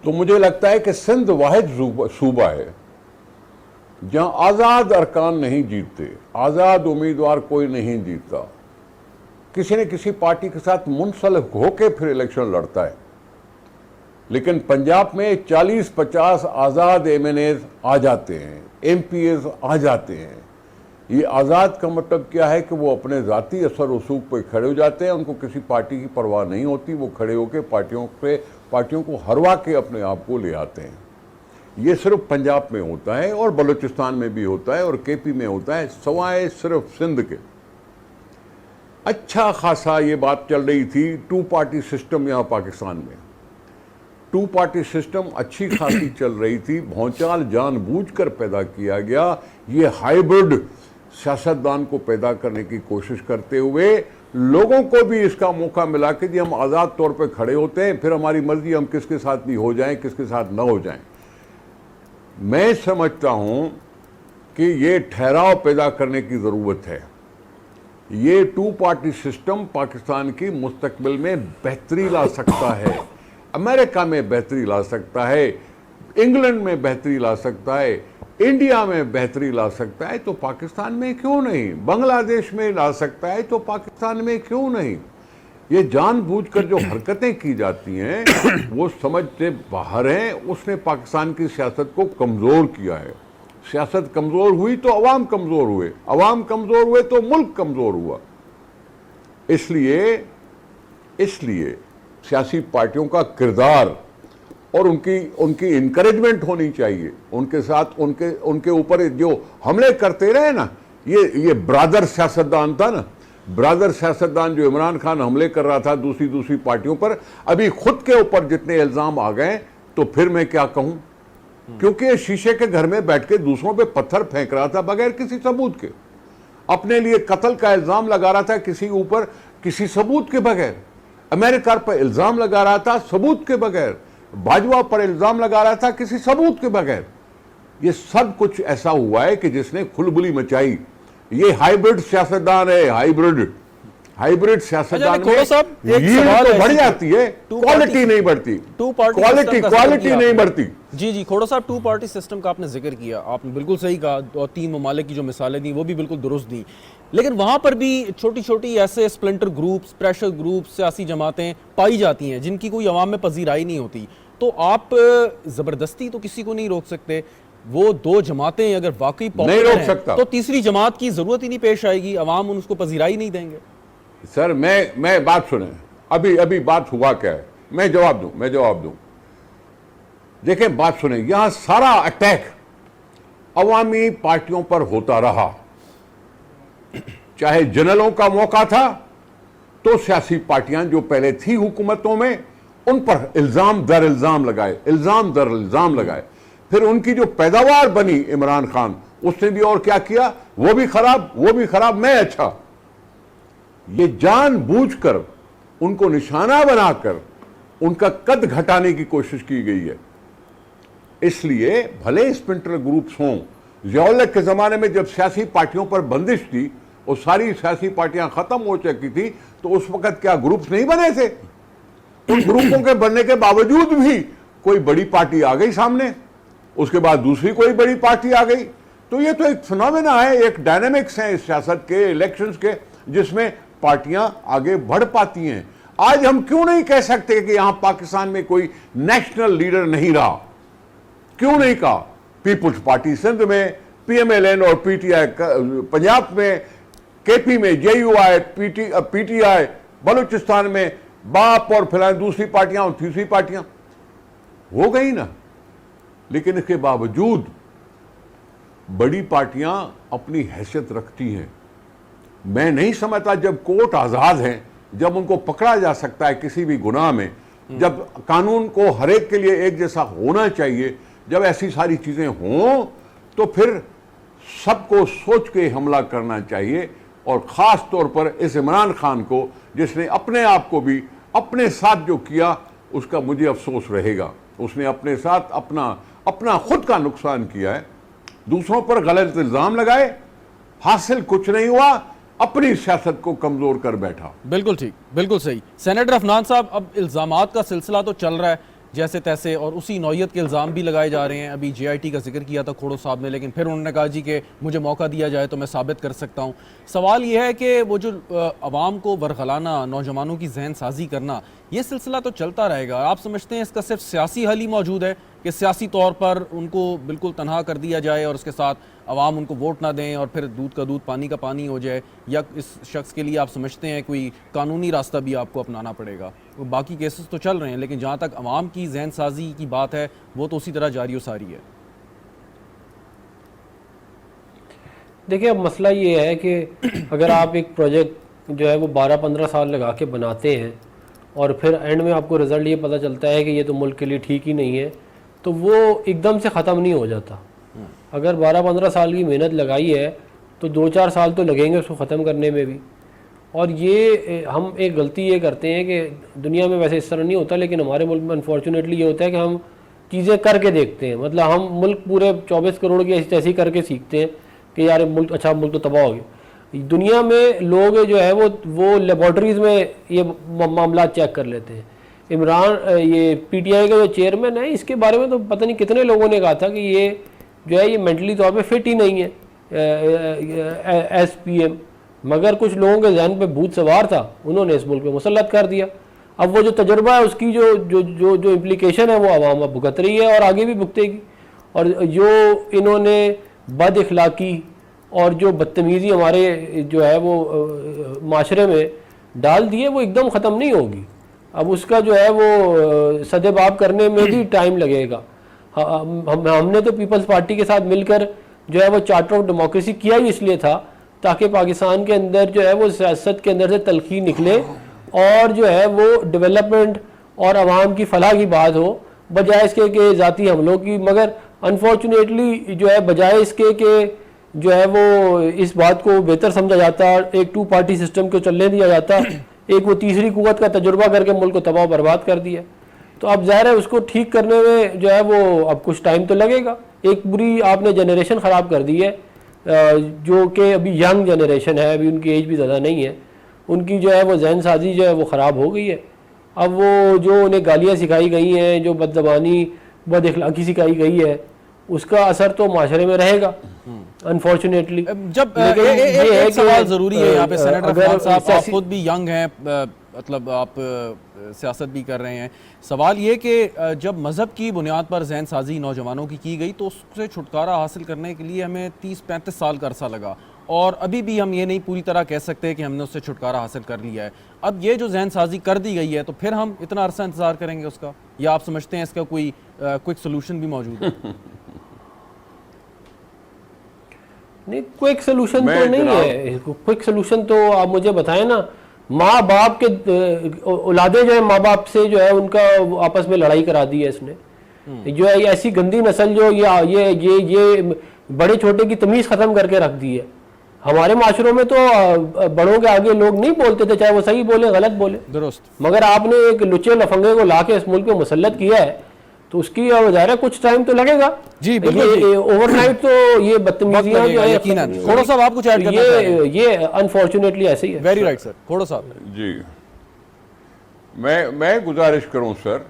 Speaker 3: तो मुझे लगता है कि सिंध वाहिद सूबा है जहां आजाद अरकान नहीं जीतते, आजाद उम्मीदवार कोई नहीं जीतता, किसी न किसी पार्टी के साथ मुंसलिक होकर फिर इलेक्शन लड़ता है। लेकिन पंजाब में 40-50 आज़ाद एमएनएज आ जाते हैं, एमपीएज आ जाते हैं। ये आज़ाद का मतलब क्या है कि वो अपने ज़ाती असर रसूख पे खड़े हो जाते हैं, उनको किसी पार्टी की परवाह नहीं होती, वो खड़े होकर पार्टियों को हरवा के अपने आप को ले आते हैं। ये सिर्फ पंजाब में होता है और बलूचिस्तान में भी होता है और केपी में होता है, सवाए सिर्फ सिंध के। अच्छा खासा ये बात चल रही थी 2 पार्टी सिस्टम यहाँ पाकिस्तान में, 2 पार्टी सिस्टम अच्छी खासी चल रही थी। भौचाल जानबूझकर पैदा किया गया। ये हाइब्रिड सियासतदान को पैदा करने की कोशिश करते हुए लोगों को भी इसका मौका मिला कि जी हम आज़ाद तौर पे खड़े होते हैं, फिर हमारी मर्जी हम किसके साथ भी हो जाएं, किसके साथ ना हो जाएं। मैं समझता हूं कि ये ठहराव पैदा करने की ज़रूरत है। ये 2 पार्टी सिस्टम पाकिस्तान की मुस्तकबिल में बेहतरी ला सकता है, अमेरिका में बेहतरी ला सकता है, इंग्लैंड में बेहतरी ला सकता है, इंडिया में बेहतरी ला सकता है, तो पाकिस्तान में क्यों नहीं? बांग्लादेश में ला सकता है तो पाकिस्तान में क्यों नहीं? ये जानबूझकर जो हरकतें की जाती हैं वो समझ से बाहर हैं। उसने पाकिस्तान की सियासत को कमज़ोर किया है। सियासत कमज़ोर हुई तो अवाम कमज़ोर हुए, अवाम कमज़ोर हुए तो मुल्क कमज़ोर हुआ। इसलिए सियासी पार्टियों का किरदार और उनकी इनकरेजमेंट होनी चाहिए। उनके साथ उनके ऊपर जो हमले करते रहे ना, ये ब्रादर सियासतदान था ना, ब्रादर सियासतदान जो इमरान खान हमले कर रहा था दूसरी पार्टियों पर, अभी खुद के ऊपर जितने इल्जाम आ गए तो फिर मैं क्या कहूं, क्योंकि शीशे के घर में बैठ के दूसरों पे पत्थर फेंक रहा था बगैर किसी सबूत के, अपने लिए कत्ल का इल्जाम लगा रहा था किसी ऊपर किसी सबूत के बगैर, अमेरिका पर इल्जाम लगा रहा था सबूत के बगैर, बाजवा पर इल्जाम लगा रहा था किसी सबूत के बगैर। ये सब कुछ ऐसा हुआ है कि जिसने खुलबुली मचाई। ये हाइब्रिड सियासतदान है, हाइब्रिड सियासतदान में यील्ड तो बढ़ जाती है, क्वालिटी नहीं बढ़ती, क्वालिटी नहीं बढ़ती।
Speaker 1: जी खोड़ो साहब, 2 पार्टी सिस्टम का आपने जिक्र किया, आपने बिल्कुल सही कहा और 3 ममालिक की जो मिसालें दी वो भी बिल्कुल दुरुस्त दी, लेकिन वहां पर भी छोटी छोटी ऐसे स्प्लिंटर ग्रुप्स, प्रेशर ग्रुप्स, सियासी जमातें पाई जाती हैं जिनकी कोई अवाम में पजीराई नहीं होती। तो आप जबरदस्ती तो किसी को नहीं रोक सकते। वो 2 जमातें अगर वाकई
Speaker 3: नहीं रोक सकता
Speaker 1: तो तीसरी जमात की जरूरत ही नहीं पेश आएगी, अवाम उसको पजीराई नहीं देंगे।
Speaker 3: सर मैं बात सुने, अभी बात हुआ क्या है, मैं जवाब दूं। देखें, बात सुने, यहां सारा अटैक अवामी पार्टियों पर होता रहा। चाहे जनरलों का मौका था तो सियासी पार्टियां जो पहले थी हुकूमतों में उन पर इल्जाम दर इल्जाम लगाए, फिर उनकी जो पैदावार बनी इमरान खान, उसने भी और क्या किया, वो भी खराब, मैं अच्छा। ये जानबूझकर उनको निशाना बनाकर उनका कद घटाने की कोशिश की गई है। इसलिए भले स्प्लिंटर ग्रुप्स हों, ज़ियाउल हक के जमाने में जब सियासी पार्टियों पर बंदिश थी और सारी सियासी पार्टियां खत्म हो चुकी थी, तो उस वक्त क्या ग्रुप्स नहीं बने थे? उन ग्रुपों के बनने के बावजूद भी कोई बड़ी पार्टी आ गई सामने, उसके बाद दूसरी कोई बड़ी पार्टी आ गई। तो ये तो एक फिनोमेना है, एक डायनेमिक्स है इस सियासत के, इलेक्शंस के, जिसमें पार्टियां आगे बढ़ पाती हैं। आज हम क्यों नहीं कह सकते कि यहां पाकिस्तान में कोई नेशनल लीडर नहीं रहा? क्यों नहीं कहा? पीपुल्स पार्टी सिंध में, पीएमएलएन और पीटीआई पंजाब में, केपी में जेयूआई, पीटीआई बलूचिस्तान में, बाप और फिलहाल दूसरी पार्टियां और तीसरी पार्टियां हो गई ना। लेकिन इसके बावजूद बड़ी पार्टियां अपनी हैसियत रखती हैं। मैं नहीं समझता, जब कोर्ट आजाद है, जब उनको पकड़ा जा सकता है किसी भी गुनाह में, जब कानून को हर एक के लिए एक जैसा होना चाहिए, जब ऐसी सारी चीजें हों, तो फिर सबको सोच के हमला करना चाहिए। और खास तौर पर इस इमरान खान को, जिसने अपने आप को भी अपने साथ जो किया, उसका मुझे अफसोस रहेगा। उसने अपने साथ अपना खुद का नुकसान किया है, दूसरों पर गलत इल्जाम लगाए, हासिल कुछ नहीं हुआ, अपनी सियासत को कमजोर कर बैठा।
Speaker 1: बिल्कुल ठीक, बिल्कुल सही। सेनेटर अफनान साहब, अब इल्जामात का सिलसिला तो चल रहा है जैसे तैसे, और उसी नौयत के इल्ज़ाम भी लगाए जा रहे हैं। अभी JIT का जिक्र किया था खोड़ो साहब ने, लेकिन फिर उन्होंने कहा जी कि मुझे मौका दिया जाए तो मैं साबित कर सकता हूँ। सवाल यह है कि वो जो अवाम को बरगलाना, नौजवानों की जहन साजी करना, ये सिलसिला तो चलता रहेगा। आप समझते हैं इसका सिर्फ सियासी हल ही मौजूद है कि सियासी तौर पर उनको बिल्कुल तनहा कर दिया जाए और उसके साथ अवाम उनको वोट ना दें और फिर दूध का दूध पानी का पानी हो जाए, या इस शख्स के लिए आप समझते हैं कोई कानूनी रास्ता भी आपको अपनाना पड़ेगा? वो बाकी केसेस तो चल रहे हैं, लेकिन जहाँ तक अवाम की जहन साजी की बात है वो तो उसी तरह जारी सारी है।
Speaker 4: देखिए, अब मसला ये है कि अगर आप एक प्रोजेक्ट जो है वो 12-15 साल लगा के बनाते हैं और फिर एंड में आपको रिज़ल्ट ये पता चलता है कि ये तो मुल्क के लिए ठीक ही नहीं है, तो वो एकदम से ख़त्म नहीं हो जाता। अगर 12-15 साल की मेहनत लगाई है तो 2-4 साल तो लगेंगे उसको ख़त्म करने में भी। और ये हम एक गलती ये करते हैं कि दुनिया में वैसे इस तरह नहीं होता, लेकिन हमारे मुल्क में अनफॉर्चुनेटली ये होता है कि हम चीज़ें करके देखते हैं। मतलब हम मुल्क पूरे 24 करोड़ की ऐसी करके सीखते हैं कि यार मुल्क अच्छा, मुल्क तो तबाह हो गया। दुनिया में लोग जो है वो लेबॉर्ट्रीज़ में ये मामला चेक कर लेते हैं। इमरान, ये PTI का जो चेयरमैन है, इसके बारे में तो पता नहीं कितने लोगों ने कहा था कि ये जो है ये मेंटली तौर पे फिट ही नहीं है एस PM, मगर कुछ लोगों के जहन पे भूत सवार था, उन्होंने इस मुल्क पे मुसल्लत कर दिया। अब वो जो तजुर्बा है उसकी जो इम्प्लीकेशन है वो आवाम अब भुगत रही है और आगे भी भुगतेगी। और जो इन्होंने बद इखलाकी और जो बदतमीज़ी हमारे जो है वो माशरे में डाल दी है, वो एकदम ख़त्म नहीं होगी। अब उसका जो है वो सदेबाब करने में भी टाइम लगेगा। हमने तो पीपल्स पार्टी के साथ मिलकर जो है वो चार्टर ऑफ डेमोक्रेसी किया ही इसलिए था ताकि पाकिस्तान के अंदर जो है वो सियासत के अंदर से तलखी निकले और जो है वो डेवलपमेंट और आवाम की फलाह की बात हो, बजाय इसके कि ज़ाती हमलों की। मगर अनफॉर्चुनेटली जो है बजाय इसके कि जो है वो इस बात को बेहतर समझा जाता, एक 2 पार्टी सिस्टम को चलने दिया जाता, एक वो तीसरी कुव्वत का तजुर्बा करके मुल्क को तबाह बर्बाद कर दिया। तो अब ज़ाहिर है उसको ठीक करने में जो है वो अब कुछ टाइम तो लगेगा। एक बुरी आपने जनरेशन ख़राब कर दी है, जो कि अभी यंग जनरेशन है, अभी उनकी एज भी ज़्यादा नहीं है, उनकी जो है वो जहन साजी जो है वो ख़राब हो गई है। अब वो जो उन्हें गालियाँ सिखाई गई हैं, जो बदज़बानी बद इखलाकी सिखाई गई है, उसका असर तो माशरे में रहेगा अनफॉर्चुनेटली।
Speaker 1: जब एक सवाल ज़रूरी है यहाँ पे सेनेटर अफनान साहब, आप खुद भी यंग हैं, मतलब आप सियासत भी कर रहे हैं। सवाल ये कि जब मज़हब की बुनियाद पर जहन साजी नौजवानों की गई तो उससे छुटकारा हासिल करने के लिए हमें 30-35 साल का अरसा लगा, और अभी भी हम ये नहीं पूरी तरह कह सकते कि हमने उससे छुटकारा हासिल कर लिया है। अब ये जो जहन साजी कर दी गई है तो फिर हम इतना अरसा इंतज़ार करेंगे उसका, या आप समझते हैं इसका कोई क्विक सोल्यूशन भी मौजूद है?
Speaker 4: नहीं, क्विक सोल्यूशन तो नहीं है। क्विक सोल्यूशन तो आप मुझे बताएं ना। माँ बाप के औलादे जो है माँ बाप से जो है उनका आपस में लड़ाई करा दी है इसने। जो है ऐसी गंदी नस्ल जो ये बड़े छोटे की तमीज़ ख़त्म करके रख दी है। हमारे माशरों में तो बड़ों के आगे लोग नहीं बोलते थे, चाहे वो सही बोले गलत बोले,
Speaker 1: दुरुस्त।
Speaker 4: मगर आपने एक लुच्चे लफंगे को ला के इस मुल्क में मुसल्लत किया है तो उसकी ज़ाहिर है कुछ टाइम तो लगेगा
Speaker 1: जी, बिल्कुल।
Speaker 4: ओवरनाइट तो ये बदतमीजियां जो है
Speaker 1: यकीनन। खोड़ो साहब, आप कुछ ऐड करना चाह रहे हैं?
Speaker 4: ये अनफॉर्चुनेटली ऐसे ही है।
Speaker 1: वेरी राइट सर, खोड़ो साहब।
Speaker 3: जी, मैं गुजारिश करूं सर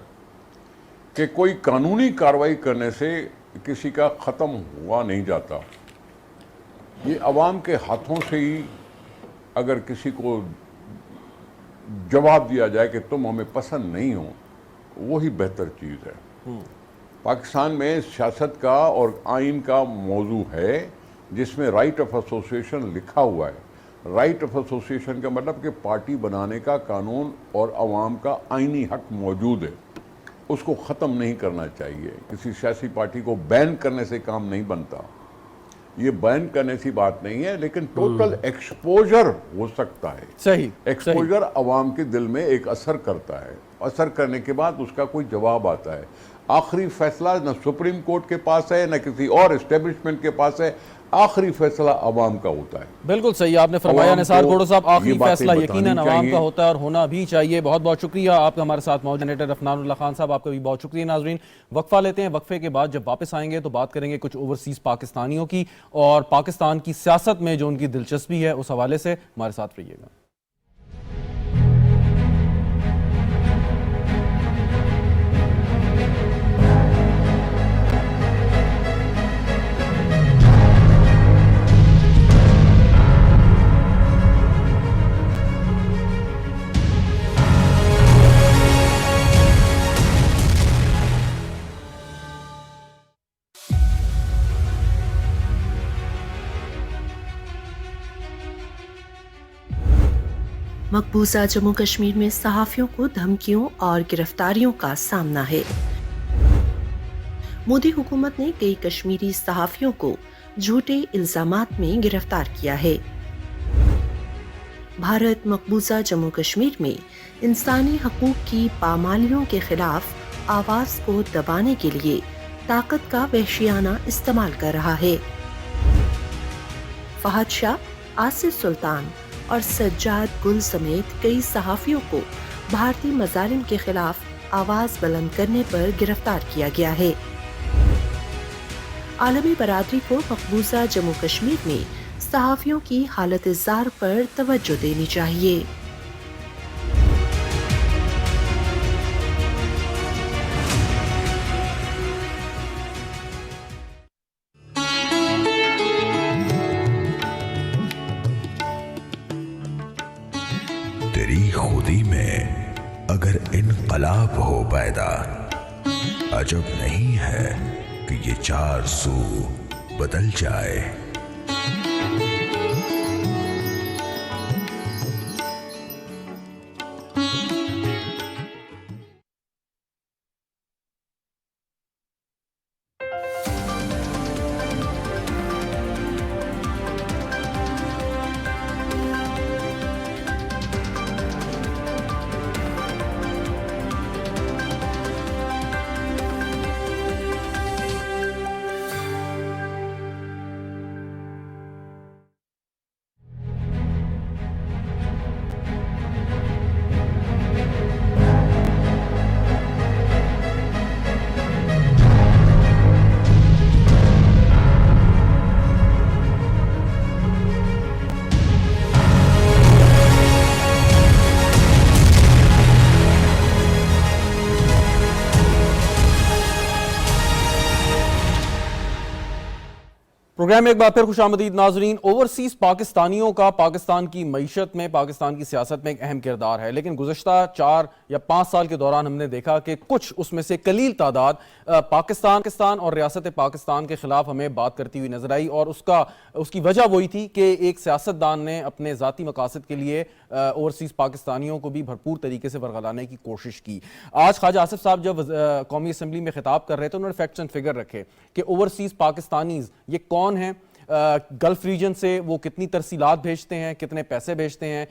Speaker 3: कि कोई कानूनी कार्रवाई करने से किसी का ख़त्म हुआ नहीं जाता। ये अवाम के हाथों से ही अगर किसी को जवाब दिया जाए कि तुम हमें पसंद नहीं हो, वही बेहतर चीज़ है। पाकिस्तान में सियासत का और आइन का मौजू है जिसमें राइट ऑफ एसोसिएशन लिखा हुआ है। राइट ऑफ एसोसिएशन का मतलब कि पार्टी बनाने का कानून और अवाम का आइनी हक मौजूद है, उसको ख़त्म नहीं करना चाहिए। किसी सियासी पार्टी को बैन करने से काम नहीं बनता, ये बैन करने की बात नहीं है, लेकिन टोटल एक्सपोजर हो सकता है।
Speaker 1: सही,
Speaker 3: एक्सपोजर अवाम के दिल में एक असर करता है, असर करने के बाद उसका कोई जवाब आता है। आखिरी फैसला न सुप्रीम कोर्ट के पास है न किसी और एस्टेब्लिशमेंट के पास है, आखिरी फैसला अवाम का होता है।
Speaker 1: बिल्कुल सही आपने फरमाया निसार खोड़ो साहब, आखिरी फैसला यकीनन अवाम का होता है और होना भी चाहिए। बहुत बहुत शुक्रिया आपका हमारे साथ मौजूद जनरेटर अफनानुल्लाह खान साहब, आपका भी बहुत शुक्रिया। नाजरीन, वक्फा लेते हैं, वक्फे के बाद जब वापस आएंगे तो बात करेंगे कुछ ओवरसीज पाकिस्तानियों की और पाकिस्तान की सियासत में जो उनकी दिलचस्पी है उस हवाले से। हमारे साथ रहिएगा।
Speaker 5: मकबूजा जम्मू कश्मीर में सहाफियों को धमकियों और गिरफ्तारियों का सामना है। मोदी हुकूमत ने कई कश्मीरी सहाफियों को झूठे इल्जामात में गिरफ्तार किया है। भारत मकबूजा जम्मू कश्मीर में इंसानी हकूक की पामालियों के खिलाफ आवाज को दबाने के लिए ताकत का वहशियाना इस्तेमाल कर रहा है। फहद शाह, आसिफ सुल्तान और सज्जाद गुल समेत कई सहाफियों को भारतीय मजालिम के खिलाफ आवाज बुलंद करने पर गिरफ्तार किया गया है। आलमी बरादरी को मकबूजा जम्मू कश्मीर में सहाफियों की हालत जार पर तवज्जो देनी चाहिए।
Speaker 6: तेरी खुदी में अगर इनकलाब हो पैदा, अजब नहीं है कि ये चार सू बदल जाए।
Speaker 1: प्रोग्राम में एक बार फिर खुशामदीद नाजरीन। ओवरसीज पाकिस्तानियों का पाकिस्तान की मईशत में, पाकिस्तान की सियासत में एक अहम किरदार है, लेकिन गुज़श्ता 4 या 5 साल के दौरान हमने देखा कि कुछ उसमें से कलील तादाद पाकिस्तान और रियासत पाकिस्तान के खिलाफ हमें बात करती हुई नजर आई और उसकी वजह वही थी कि एक सियासतदान ने अपने ज़ाती मकासद के लिए ओवरसीज पाकिस्तानियों को भी भरपूर तरीके से वरगलाने की कोशिश की। आज ख्वाजा आसिफ साहब जब कौमी असम्बली में खिताब कर रहे थे, उन्होंने फैक्ट्स एंड फिगर रखे कि ओवरसीज पाकिस्तानीज ये कौन हैं, गल्फ रीजन से वो कितनी तरसीलात भेजते हैं, कितने पैसे भेजते हैं,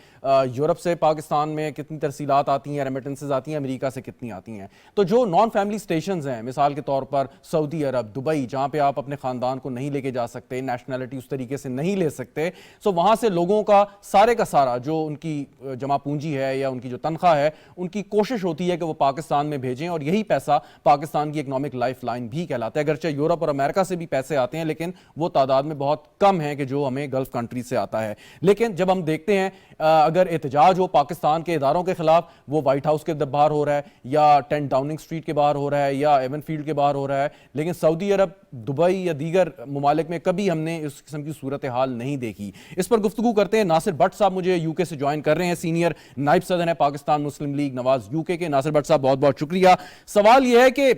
Speaker 1: यूरोप से पाकिस्तान में कितनी तरसीलात आती हैं, रेमिटेंसेज आती हैं, अमेरिका से कितनी आती हैं। तो जो नॉन फैमिली स्टेशंस हैं, मिसाल के तौर पर सऊदी अरब, दुबई, जहाँ पे आप अपने ख़ानदान को नहीं लेके जा सकते, नेशनैलिटी उस तरीके से नहीं ले सकते, सो वहाँ से लोगों का सारा जो उनकी जमा पूंजी है या उनकी जो तनख्वाह है, उनकी कोशिश होती है कि वो पाकिस्तान में भेजें, और यही पैसा पाकिस्तान की इकोनॉमिक लाइफ लाइन भी कहलाता है। अगरचे यूरोप और अमेरिका से भी पैसे आते हैं, लेकिन वो तादाद में बहुत कम है कि जो हमें गल्फ कंट्री से आता है। लेकिन जब हम देखते हैं अगर एहतजाज हो पाकिस्तान के इदारों के खिलाफ, वो व्हाइट हाउस के बाहर हो रहा है, या 10 डाउनिंग स्ट्रीट के बाहर हो रहा है, या एवन फील्ड के बाहर हो रहा है, लेकिन सऊदी अरब, दुबई या दीगर ममालिक में कभी हमने इस किस्म की सूरत हाल नहीं देखी। इस पर गुफ्तगू करते हैं। नासिर भट्ट साहब मुझे यूके से ज्वाइन कर रहे हैं, सीनियर नायब सदर है पाकिस्तान मुस्लिम लीग नवाज यूके के। नासिर भट्ट साहब बहुत बहुत शुक्रिया। सवाल यह है कि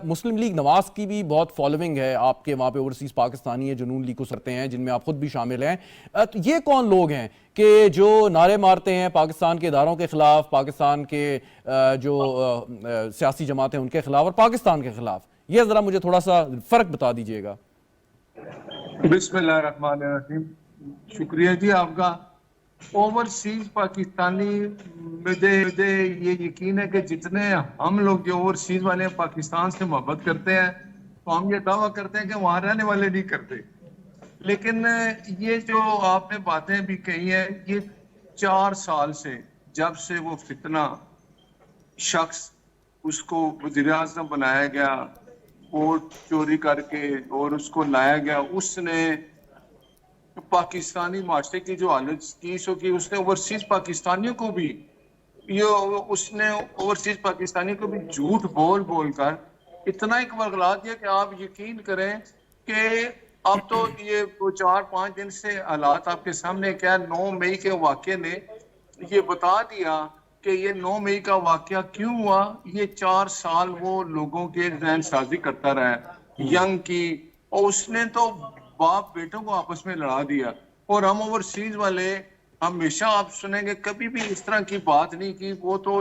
Speaker 1: मुस्लिम लीग नवाज की भी बहुत फॉलोइंग है, आपके वहाँ पे ओवरसीज पाकिस्तानी है जो नून लीग को करते हैं, जिनमें आप खुद भी शामिल हैं। तो ये कौन लोग हैं कि जो नारे मारते हैं पाकिस्तान के इदारों के खिलाफ, पाकिस्तान के जो सियासी जमातें उनके खिलाफ और पाकिस्तान के खिलाफ? ये जरा मुझे थोड़ा सा फर्क बता दीजिएगा।
Speaker 7: बिस्मिल्लाहिर्रहमानिर्रहीम। शुक्रिया जी आपका। ओवरसीज पाकिस्तानी, मुझे ये यकीन है कि जितने हम लोग जो ओवरसीज वाले पाकिस्तान से मोहब्बत करते हैं, तो हम ये दावा करते हैं कि वहां रहने वाले नहीं करते। लेकिन ये जो आपने बातें भी कही है, ये 4 साल से, जब से वो फितना शख्स उसको वज़ीर आज़म बनाया गया, वोट चोरी करके और उसको लाया गया, उसने पाकिस्तानी माशरे की जो हालत की, सो कि उसने ओवरसीज पाकिस्तानियों को भी झूठ बोल कर इतना एक वर्गला दिया कि आप यकीन करें कि अब तो ये 4-5 दिन से हालात आपके सामने क्या, 9 मई के वाक़े ने ये बता दिया कि ये 9 मई का वाक़या क्यों हुआ। ये 4 साल वो लोगों के जहन साजी करता रहा, यंग की, और उसने तो बाप बेटों को आपस में लड़ा दिया। और हम ओवरसीज वाले हमेशा आप सुनेंगे कभी भी इस तरह की बात नहीं की। वो तो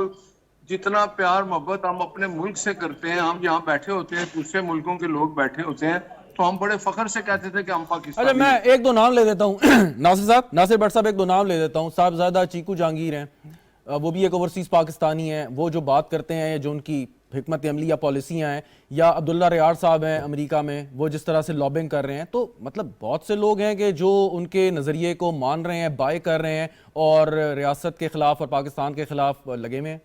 Speaker 7: जितना प्यार मोहब्बत हम अपने मुल्क से करते हैं, हम यहाँ बैठे होते हैं, दूसरे मुल्कों के लोग बैठे होते हैं, तो हम बड़े फख्र से कहते थे कि हम पाकिस्तान।
Speaker 1: अच्छा, मैं एक दो नाम ले देता हूँ नासिर भट्ट साहब, एक दो नाम ले देता हूँ। साहबजादा चीकू जहांगीर हैं, वो भी एक ओवरसीज पाकिस्तानी हैं। वो जो बात करते हैं, जो उनकी हिकमत अमली या पॉलिसियाँ हैं, या अब्दुल्ला रियाड़ साहब हैं अमेरिका में, वो जिस तरह से लॉबिंग कर रहे हैं, तो मतलब बहुत से लोग हैं कि जो उनके नज़रिए को मान रहे हैं, बाय कर रहे हैं, और रियासत के खिलाफ और पाकिस्तान के खिलाफ लगे हुए हैं।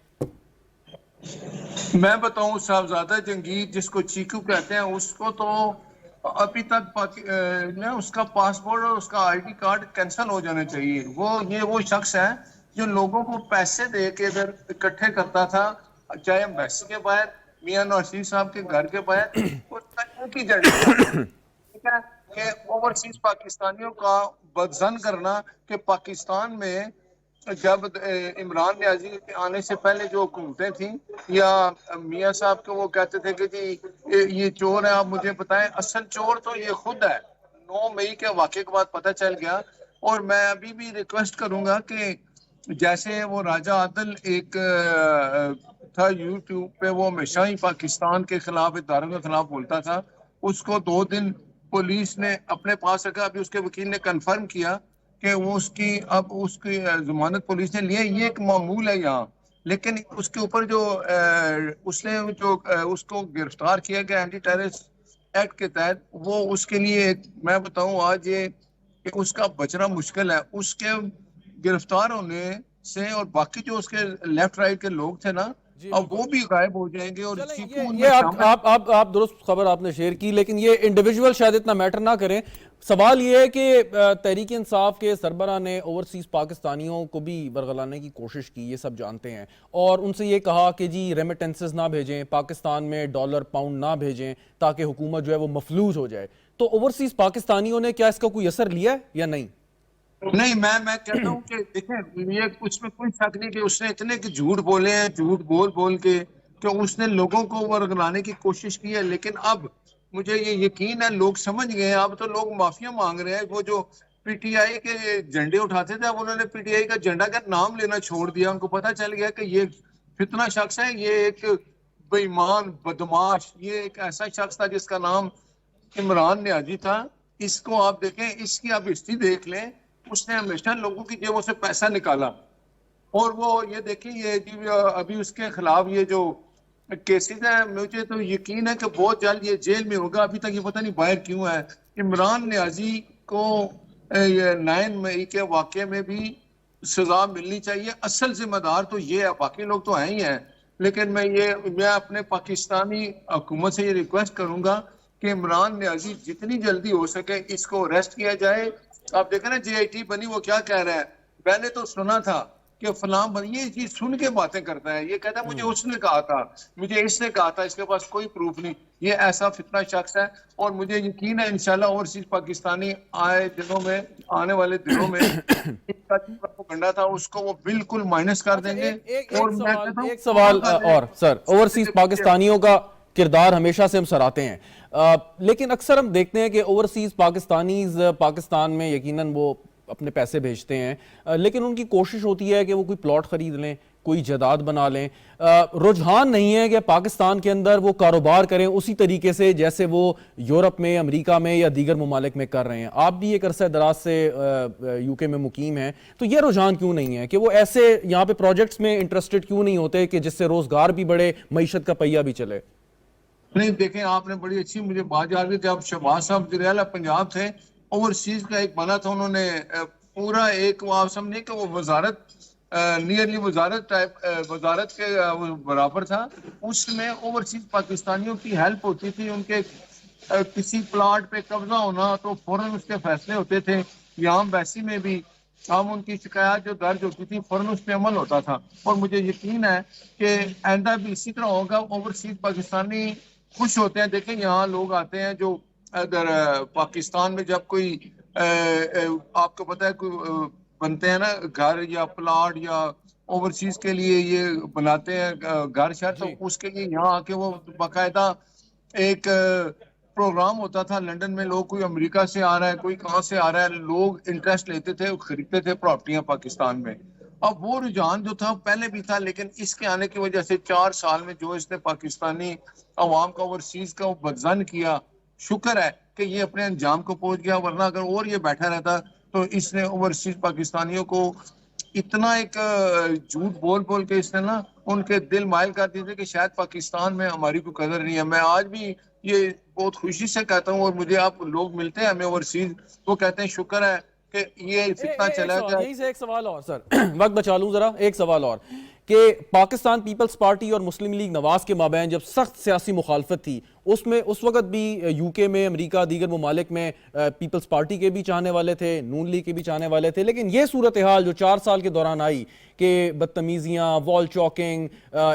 Speaker 7: मैं बताऊं, साहबजादा जंगीर जिसको चीकू कहते हैं, उसको तो अभी तक उसका पासपोर्ट और उसका आईडी कार्ड कैंसिल हो जाना चाहिए। वो शख्स है जो लोगों को पैसे दे के इधर इकट्ठे करता था, चाहे एम्बेसी के बाहर, मियां नवाज साहब के घर के बाहर, की ठीक है कि ओवरसीज पाकिस्तानियों का बदजन करना कि पाकिस्तान में जब इमरान नियाजी के आने से पहले जो हुकूमतें थी, या मियां साहब को वो कहते थे कि जी ये चोर है, आप मुझे बताएं। असल चोर तो ये खुद है। 9 मई के वाक़े के बाद पता चल गया। और मैं अभी भी रिक्वेस्ट करूंगा कि जैसे वो राजा आदिल एक था यूट्यूब पे, वो हमेशा ही पाकिस्तान के खिलाफ, इदारों के खिलाफ बोलता था, उसको 2 दिन पुलिस ने अपने पास रखा। अभी उसके वकील ने कंफर्म किया कि वो उसकी जमानत पुलिस ने ली है। ये एक मामूल है यहाँ, लेकिन उसके ऊपर जो उसको गिरफ्तार किया गया एंटी टेररिस्ट एक्ट के तहत, वो उसके लिए मैं बताऊं आज ये उसका बचना मुश्किल है। उसके गिरफ्तार होने से और बाकी जो उसके लेफ्ट राइट के लोग थे ना, अब वो भी गायब हो जाएंगे। और
Speaker 1: ये आप दुरुस्त खबर आपने शेयर की, लेकिन ये इंडिविजुअल शायद इतना मैटर ना करें। सवाल ये है कि तहरीक इंसाफ के सरबरा ने ओवरसीज पाकिस्तानियों को भी बरगलाने की कोशिश की, ये सब जानते हैं, और उनसे ये कहा कि जी रेमिटेंसेस ना भेजें, पाकिस्तान में डॉलर पाउंड ना भेजें, ताकि हुकूमत जो है वो मफलूज हो जाए। तो ओवरसीज पाकिस्तानियों ने क्या इसका कोई असर लिया या नहीं?
Speaker 7: नहीं, मैं कहता हूँ कि देखें, ये उसमें कोई शक नहीं कि उसने इतने कि झूठ बोले हैं, झूठ बोल के कि उसने लोगों को वर्गलाने की कोशिश की है। लेकिन अब मुझे ये यकीन है लोग समझ गए हैं। अब तो लोग माफिया मांग रहे हैं। वो जो पीटीआई के झंडे उठाते थे, अब उन्होंने पीटीआई का झंडा का नाम लेना छोड़ दिया। उनको पता चल गया कि ये फितना शख्स है, ये एक बेईमान बदमाश, ये एक ऐसा शख्स था जिसका नाम इमरान नियाजी था, इसको आप देखें, इसकी आप हिस्ट्री देख लें, उसने हमेशा लोगों की जेबों से पैसा निकाला। और वो ये देखिए, ये अभी उसके खिलाफ ये जो केसेस है, मुझे तो यकीन है कि बहुत जल्द ये जेल में होगा। अभी तक ये पता नहीं बाहर क्यों है। इमरान नियाजी को ये 9 मई के वाकये में भी सजा मिलनी चाहिए। असल जिम्मेदार तो ये है, बाकी लोग तो हैं ही हैं। लेकिन मैं अपने पाकिस्तानी हुकूमत से ये रिक्वेस्ट करूंगा कि इमरान नियाजी जितनी जल्दी हो सके इसको अरेस्ट किया जाए। आप देखें ना, JIT बनी, वो क्या कह रहा है, मैंने तो सुना था कि फलां बनी, ये चीज सुन के बातें करता है। ये कहता है मुझे उसने कहा था, मुझे इसने कहा था, इसके पास कोई प्रूफ नहीं। ये ऐसा फितना शख्स है। और मुझे यकीन है इंशाल्लाह ओवरसीज पाकिस्तानी आने वाले दिनों में इसका जो प्रोपेगेंडा था उसको वो बिल्कुल माइनस कर देंगे। और मैं कहता हूं,
Speaker 1: एक सवाल और सर, ओवरसीज पाकिस्तानियों का किरदार हमेशा से हम सराहते हैं, लेकिन अक्सर हम देखते हैं कि ओवरसीज पाकिस्तानीज पाकिस्तान में यकीनन वो अपने पैसे भेजते हैं, लेकिन उनकी कोशिश होती है कि वो कोई प्लॉट खरीद लें, कोई जायदाद बना लें। रुझान नहीं है कि पाकिस्तान के अंदर वो कारोबार करें उसी तरीके से जैसे वो यूरोप में, अमेरिका में या दीगर ममालिक में कर रहे हैं। आप भी एक अरसा दराज से UK में मुकीम हैं, तो ये रुझान क्यों नहीं है कि वो ऐसे यहाँ पे प्रोजेक्ट्स में इंटरेस्टेड क्यों नहीं होते कि जिससे रोजगार भी बढ़े, मईशत का पहिया भी चले?
Speaker 7: नहीं, देखें, आपने बड़ी अच्छी मुझे बात याद की। जब शहबाज साहब वज़ीर-ए-आला पंजाब थे, ओवरसीज का एक बना था, उन्होंने पूरा एक, वो आप समझे कि वो वजारत नियरली वजारत के बराबर था। उसमें ओवरसीज पाकिस्तानियों की हेल्प होती थी। उनके किसी प्लाट पे कब्जा होना तो फौरन उसके फैसले होते थे। यहाँ बैसी में भी हम उनकी शिकायत जो दर्ज होती थी फौरन उस पर अमल होता था। और मुझे यकीन है कि आइंदा भी इसी तरह होगा। ओवरसीज पाकिस्तानी खुश होते हैं। देखें, यहाँ लोग आते हैं जो अगर पाकिस्तान में जब कोई आपको पता है कोई बनते हैं ना घर या प्लाट या ओवरसीज के लिए ये बनाते हैं घर शहर, तो उसके लिए यहाँ आके वो बाकायदा एक प्रोग्राम होता था लंदन में। लोग, कोई अमेरिका से आ रहा है, कोई कहाँ से आ रहा है, लोग इंटरेस्ट लेते थे, खरीदते थे प्रॉपर्टियां पाकिस्तान में। अब वो रुझान जो था पहले भी था, लेकिन इसके आने की वजह से 4 साल में जो इसने पाकिस्तानी अवाम का ओवरसीज का बदजन किया, शुक्र है कि ये अपने अंजाम को पहुंच गया। वरना अगर और ये बैठा रहता तो इसने ओवरसीज पाकिस्तानियों को इतना एक झूठ बोल बोल के इसने ना उनके दिल माइल कर दिए थे कि शायद पाकिस्तान में हमारी कोई कदर नहीं है। मैं आज भी ये बहुत खुशी से कहता हूँ, और मुझे आप लोग मिलते हैं हमें ओवरसीज, वो कहते हैं शुक्र है कि ये फितना चला गया।
Speaker 1: यही से एक सवाल और सर, वक्त बचा लूं जरा, एक सवाल और कि पाकिस्तान पीपल्स पार्टी और मुस्लिम लीग नवाज के माबैन जब सख्त सियासी मुखालफत थी, उसमें उस वक्त भी UK में, अमेरिका, दीगर ममालिक में पीपल्स पार्टी के भी चाहने वाले थे, नून लीग के भी चाहने वाले थे। लेकिन ये सूरत हाल जो 4 साल के दौरान आई कि बदतमीजियाँ, वॉल चॉकिंग,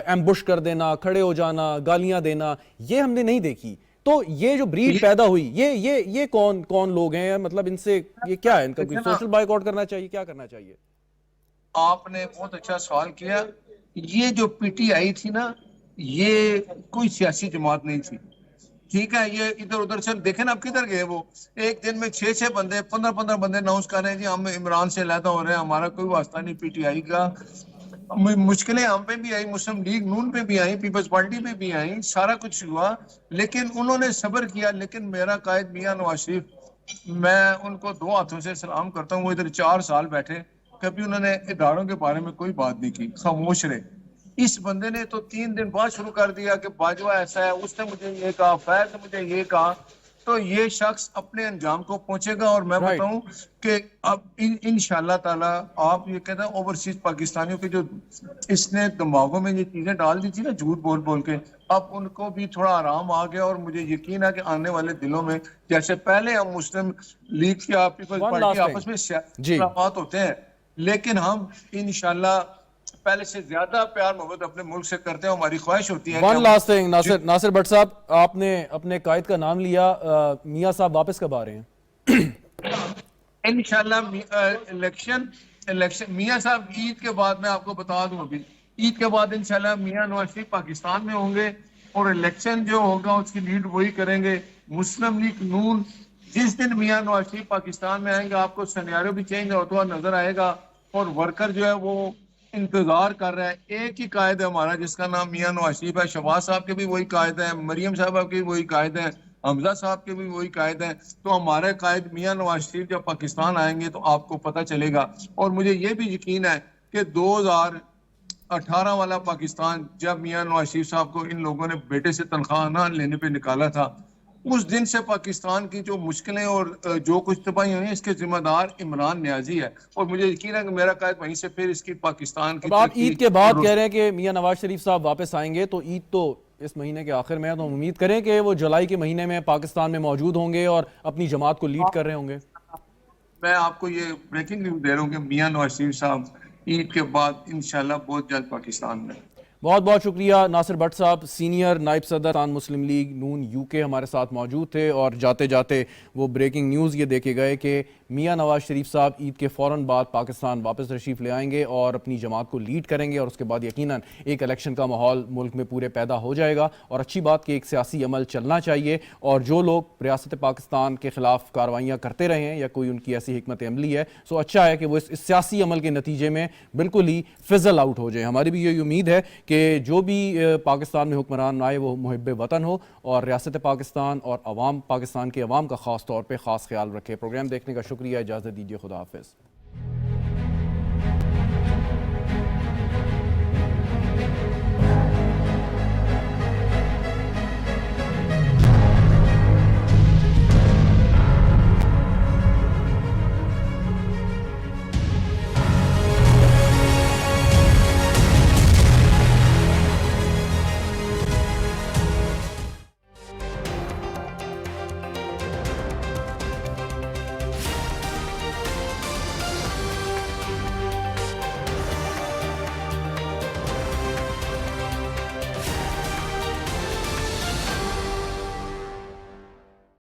Speaker 1: एम्बुश कर देना, खड़े हो जाना, गालियां देना, ये हमने नहीं देखी। तो ये जो ब्रीड पैदा हुई, ये कौन कौन लोग हैं? मतलब इनसे ये क्या है? इनका कोई सोशल बाइकआउट करना चाहिए, क्या करना चाहिए?
Speaker 7: आपने बहुत अच्छा सवाल किया। ये जो PTI थी ना, ये कोई सियासी जमात नहीं थी, ठीक है। ये इधर उधर से देखे ना, अब किधर गए वो। एक दिन में 6-6 बंदे, 15-15 बंदे अनाउंस कर रहे हैं जी हम इमरान से अलहदा हो रहे हैं, हमारा कोई वास्ता नहीं PTI का। मुश्किलें हम पे भी आई, मुस्लिम लीग नून पे भी आई, पीपल्स पार्टी पे भी आई, सारा कुछ हुआ, लेकिन उन्होंने सब्र किया। लेकिन मेरा कायद मियां नवाज शरीफ, मैं उनको 2 हाथों से सलाम करता हूँ। वो इधर 4 साल बैठे, कभी उन्होंने इदारों के बारे में कोई बात नहीं की, खामोश रहे। इस बंदे ने तो 3 दिन बाद शुरू कर दिया कि बाजवा ऐसा है, उसने मुझे ये कहा, फैज ने मुझे ये कहा। तो ये शख्स अपने अंजाम को पहुंचेगा। और मैं बताऊं कि अब इंशाल्लाह ताला, आप ये कहते हैं ओवरसीज पाकिस्तानियों के जो इसने दिमागों में ये चीजें डाल दी थी ना झूठ बोल बोल के, अब उनको भी थोड़ा आराम आ गया। और मुझे यकीन है कि आने वाले दिनों में, जैसे पहले हम मुस्लिम लीग या पीपल्स पार्टी आपस में सियासत होते हैं, लेकिन हम इंशाल्लाह पहले से ज्यादा प्यार मोहब्बत अपने मुल्क से करते हैं। हमारी ख्वाहिश होती है।
Speaker 1: One last thing, Nasir Bhat साहब, आपने अपने कायद का नाम लिया, मियां साहब वापस कब आ रहे हैं?
Speaker 7: इंशाल्लाह इलेक्शन मियां साहब ईद के बाद, मैं आपको बता दूं, अभी ईद के बाद इंशाल्लाह मियां नवाज शरीफ पाकिस्तान में होंगे और इलेक्शन जो होगा उसकी लीड वही करेंगे, मुस्लिम लीग नून। जिस दिन मियां नवाज शरीफ पाकिस्तान में आएंगे आपको सिनेरियो भी चेंज होता हुआ नजर आएगा। और वर्कर जो है वो इंतजार कर रहा है। एक ही कायद है हमारा जिसका नाम मियां नवाज शरीफ है। शहबाज साहब के भी वही कायद है, मरियम साहब के भी वही कायद है, हमजा साहब के भी वही कायद हैं। तो हमारे कायद मियां नवाज शरीफ जब पाकिस्तान आएंगे तो आपको पता चलेगा। और मुझे ये भी यकीन है कि 2018 वाला पाकिस्तान, जब मियां नवाज शरीफ साहब को इन लोगों ने बेटे से तनख्वाह ना लेने पे निकाला था, उस दिन से पाकिस्तान की जो मुश्किलें और जो कुछ तबाही हुई, इसके जिम्मेदार इमरान न्याजी है। और मुझे यकीन है कि मेरा कायद वहीं से फिर इसकी पाकिस्तान की
Speaker 1: अब आप ईद के बाद कह रहे हैं कि मियां नवाज शरीफ साहब वापस आएंगे, तो ईद तो इस महीने के आखिर में है, तो हम उम्मीद करें कि वो जुलाई के महीने में पाकिस्तान में मौजूद होंगे और अपनी जमात को लीड कर रहे होंगे।
Speaker 7: मैं आपको ये ब्रेकिंग न्यूज दे रहा हूँ कि मियां नवाज शरीफ साहब ईद के बाद इंशाल्लाह बहुत जल्द पाकिस्तान में।
Speaker 1: बहुत बहुत शुक्रिया नासिर भट्ट साहब, सीनियर नायब सदर पाकिस्तान मुस्लिम लीग नून यूके हमारे साथ मौजूद थे और जाते जाते वो ब्रेकिंग न्यूज़ ये देके गए कि मियां नवाज शरीफ साहब ईद के फ़ौरन बाद पाकिस्तान वापस तशरीफ़ ले आएंगे और अपनी जमात को लीड करेंगे और उसके बाद यकीनन एक इलेक्शन का माहौल मुल्क में पूरे पैदा हो जाएगा। और अच्छी बात कि एक सियासी अमल चलना चाहिए और जो लोग रियासत पाकिस्तान के ख़िलाफ़ कार्रवाइयाँ करते रहे हैं या कोई उनकी ऐसी हिकमत अमली है, सो अच्छा है कि वो इस सियासी अमल के नतीजे में बिल्कुल ही फिजल आउट हो जाए। हमारी भी यही उम्मीद है कि जो भी पाकिस्तान में हुक्मरान आए वो मुहिब वतन हो और रियासत पाकिस्तान और अवाम, पाकिस्तान के अवाम का ख़ास तौर पर ख़ास ख्याल रखे। प्रोग्राम देखने का शुक्रिया, इजाज़त दीजिए, खुदा हाफिज़।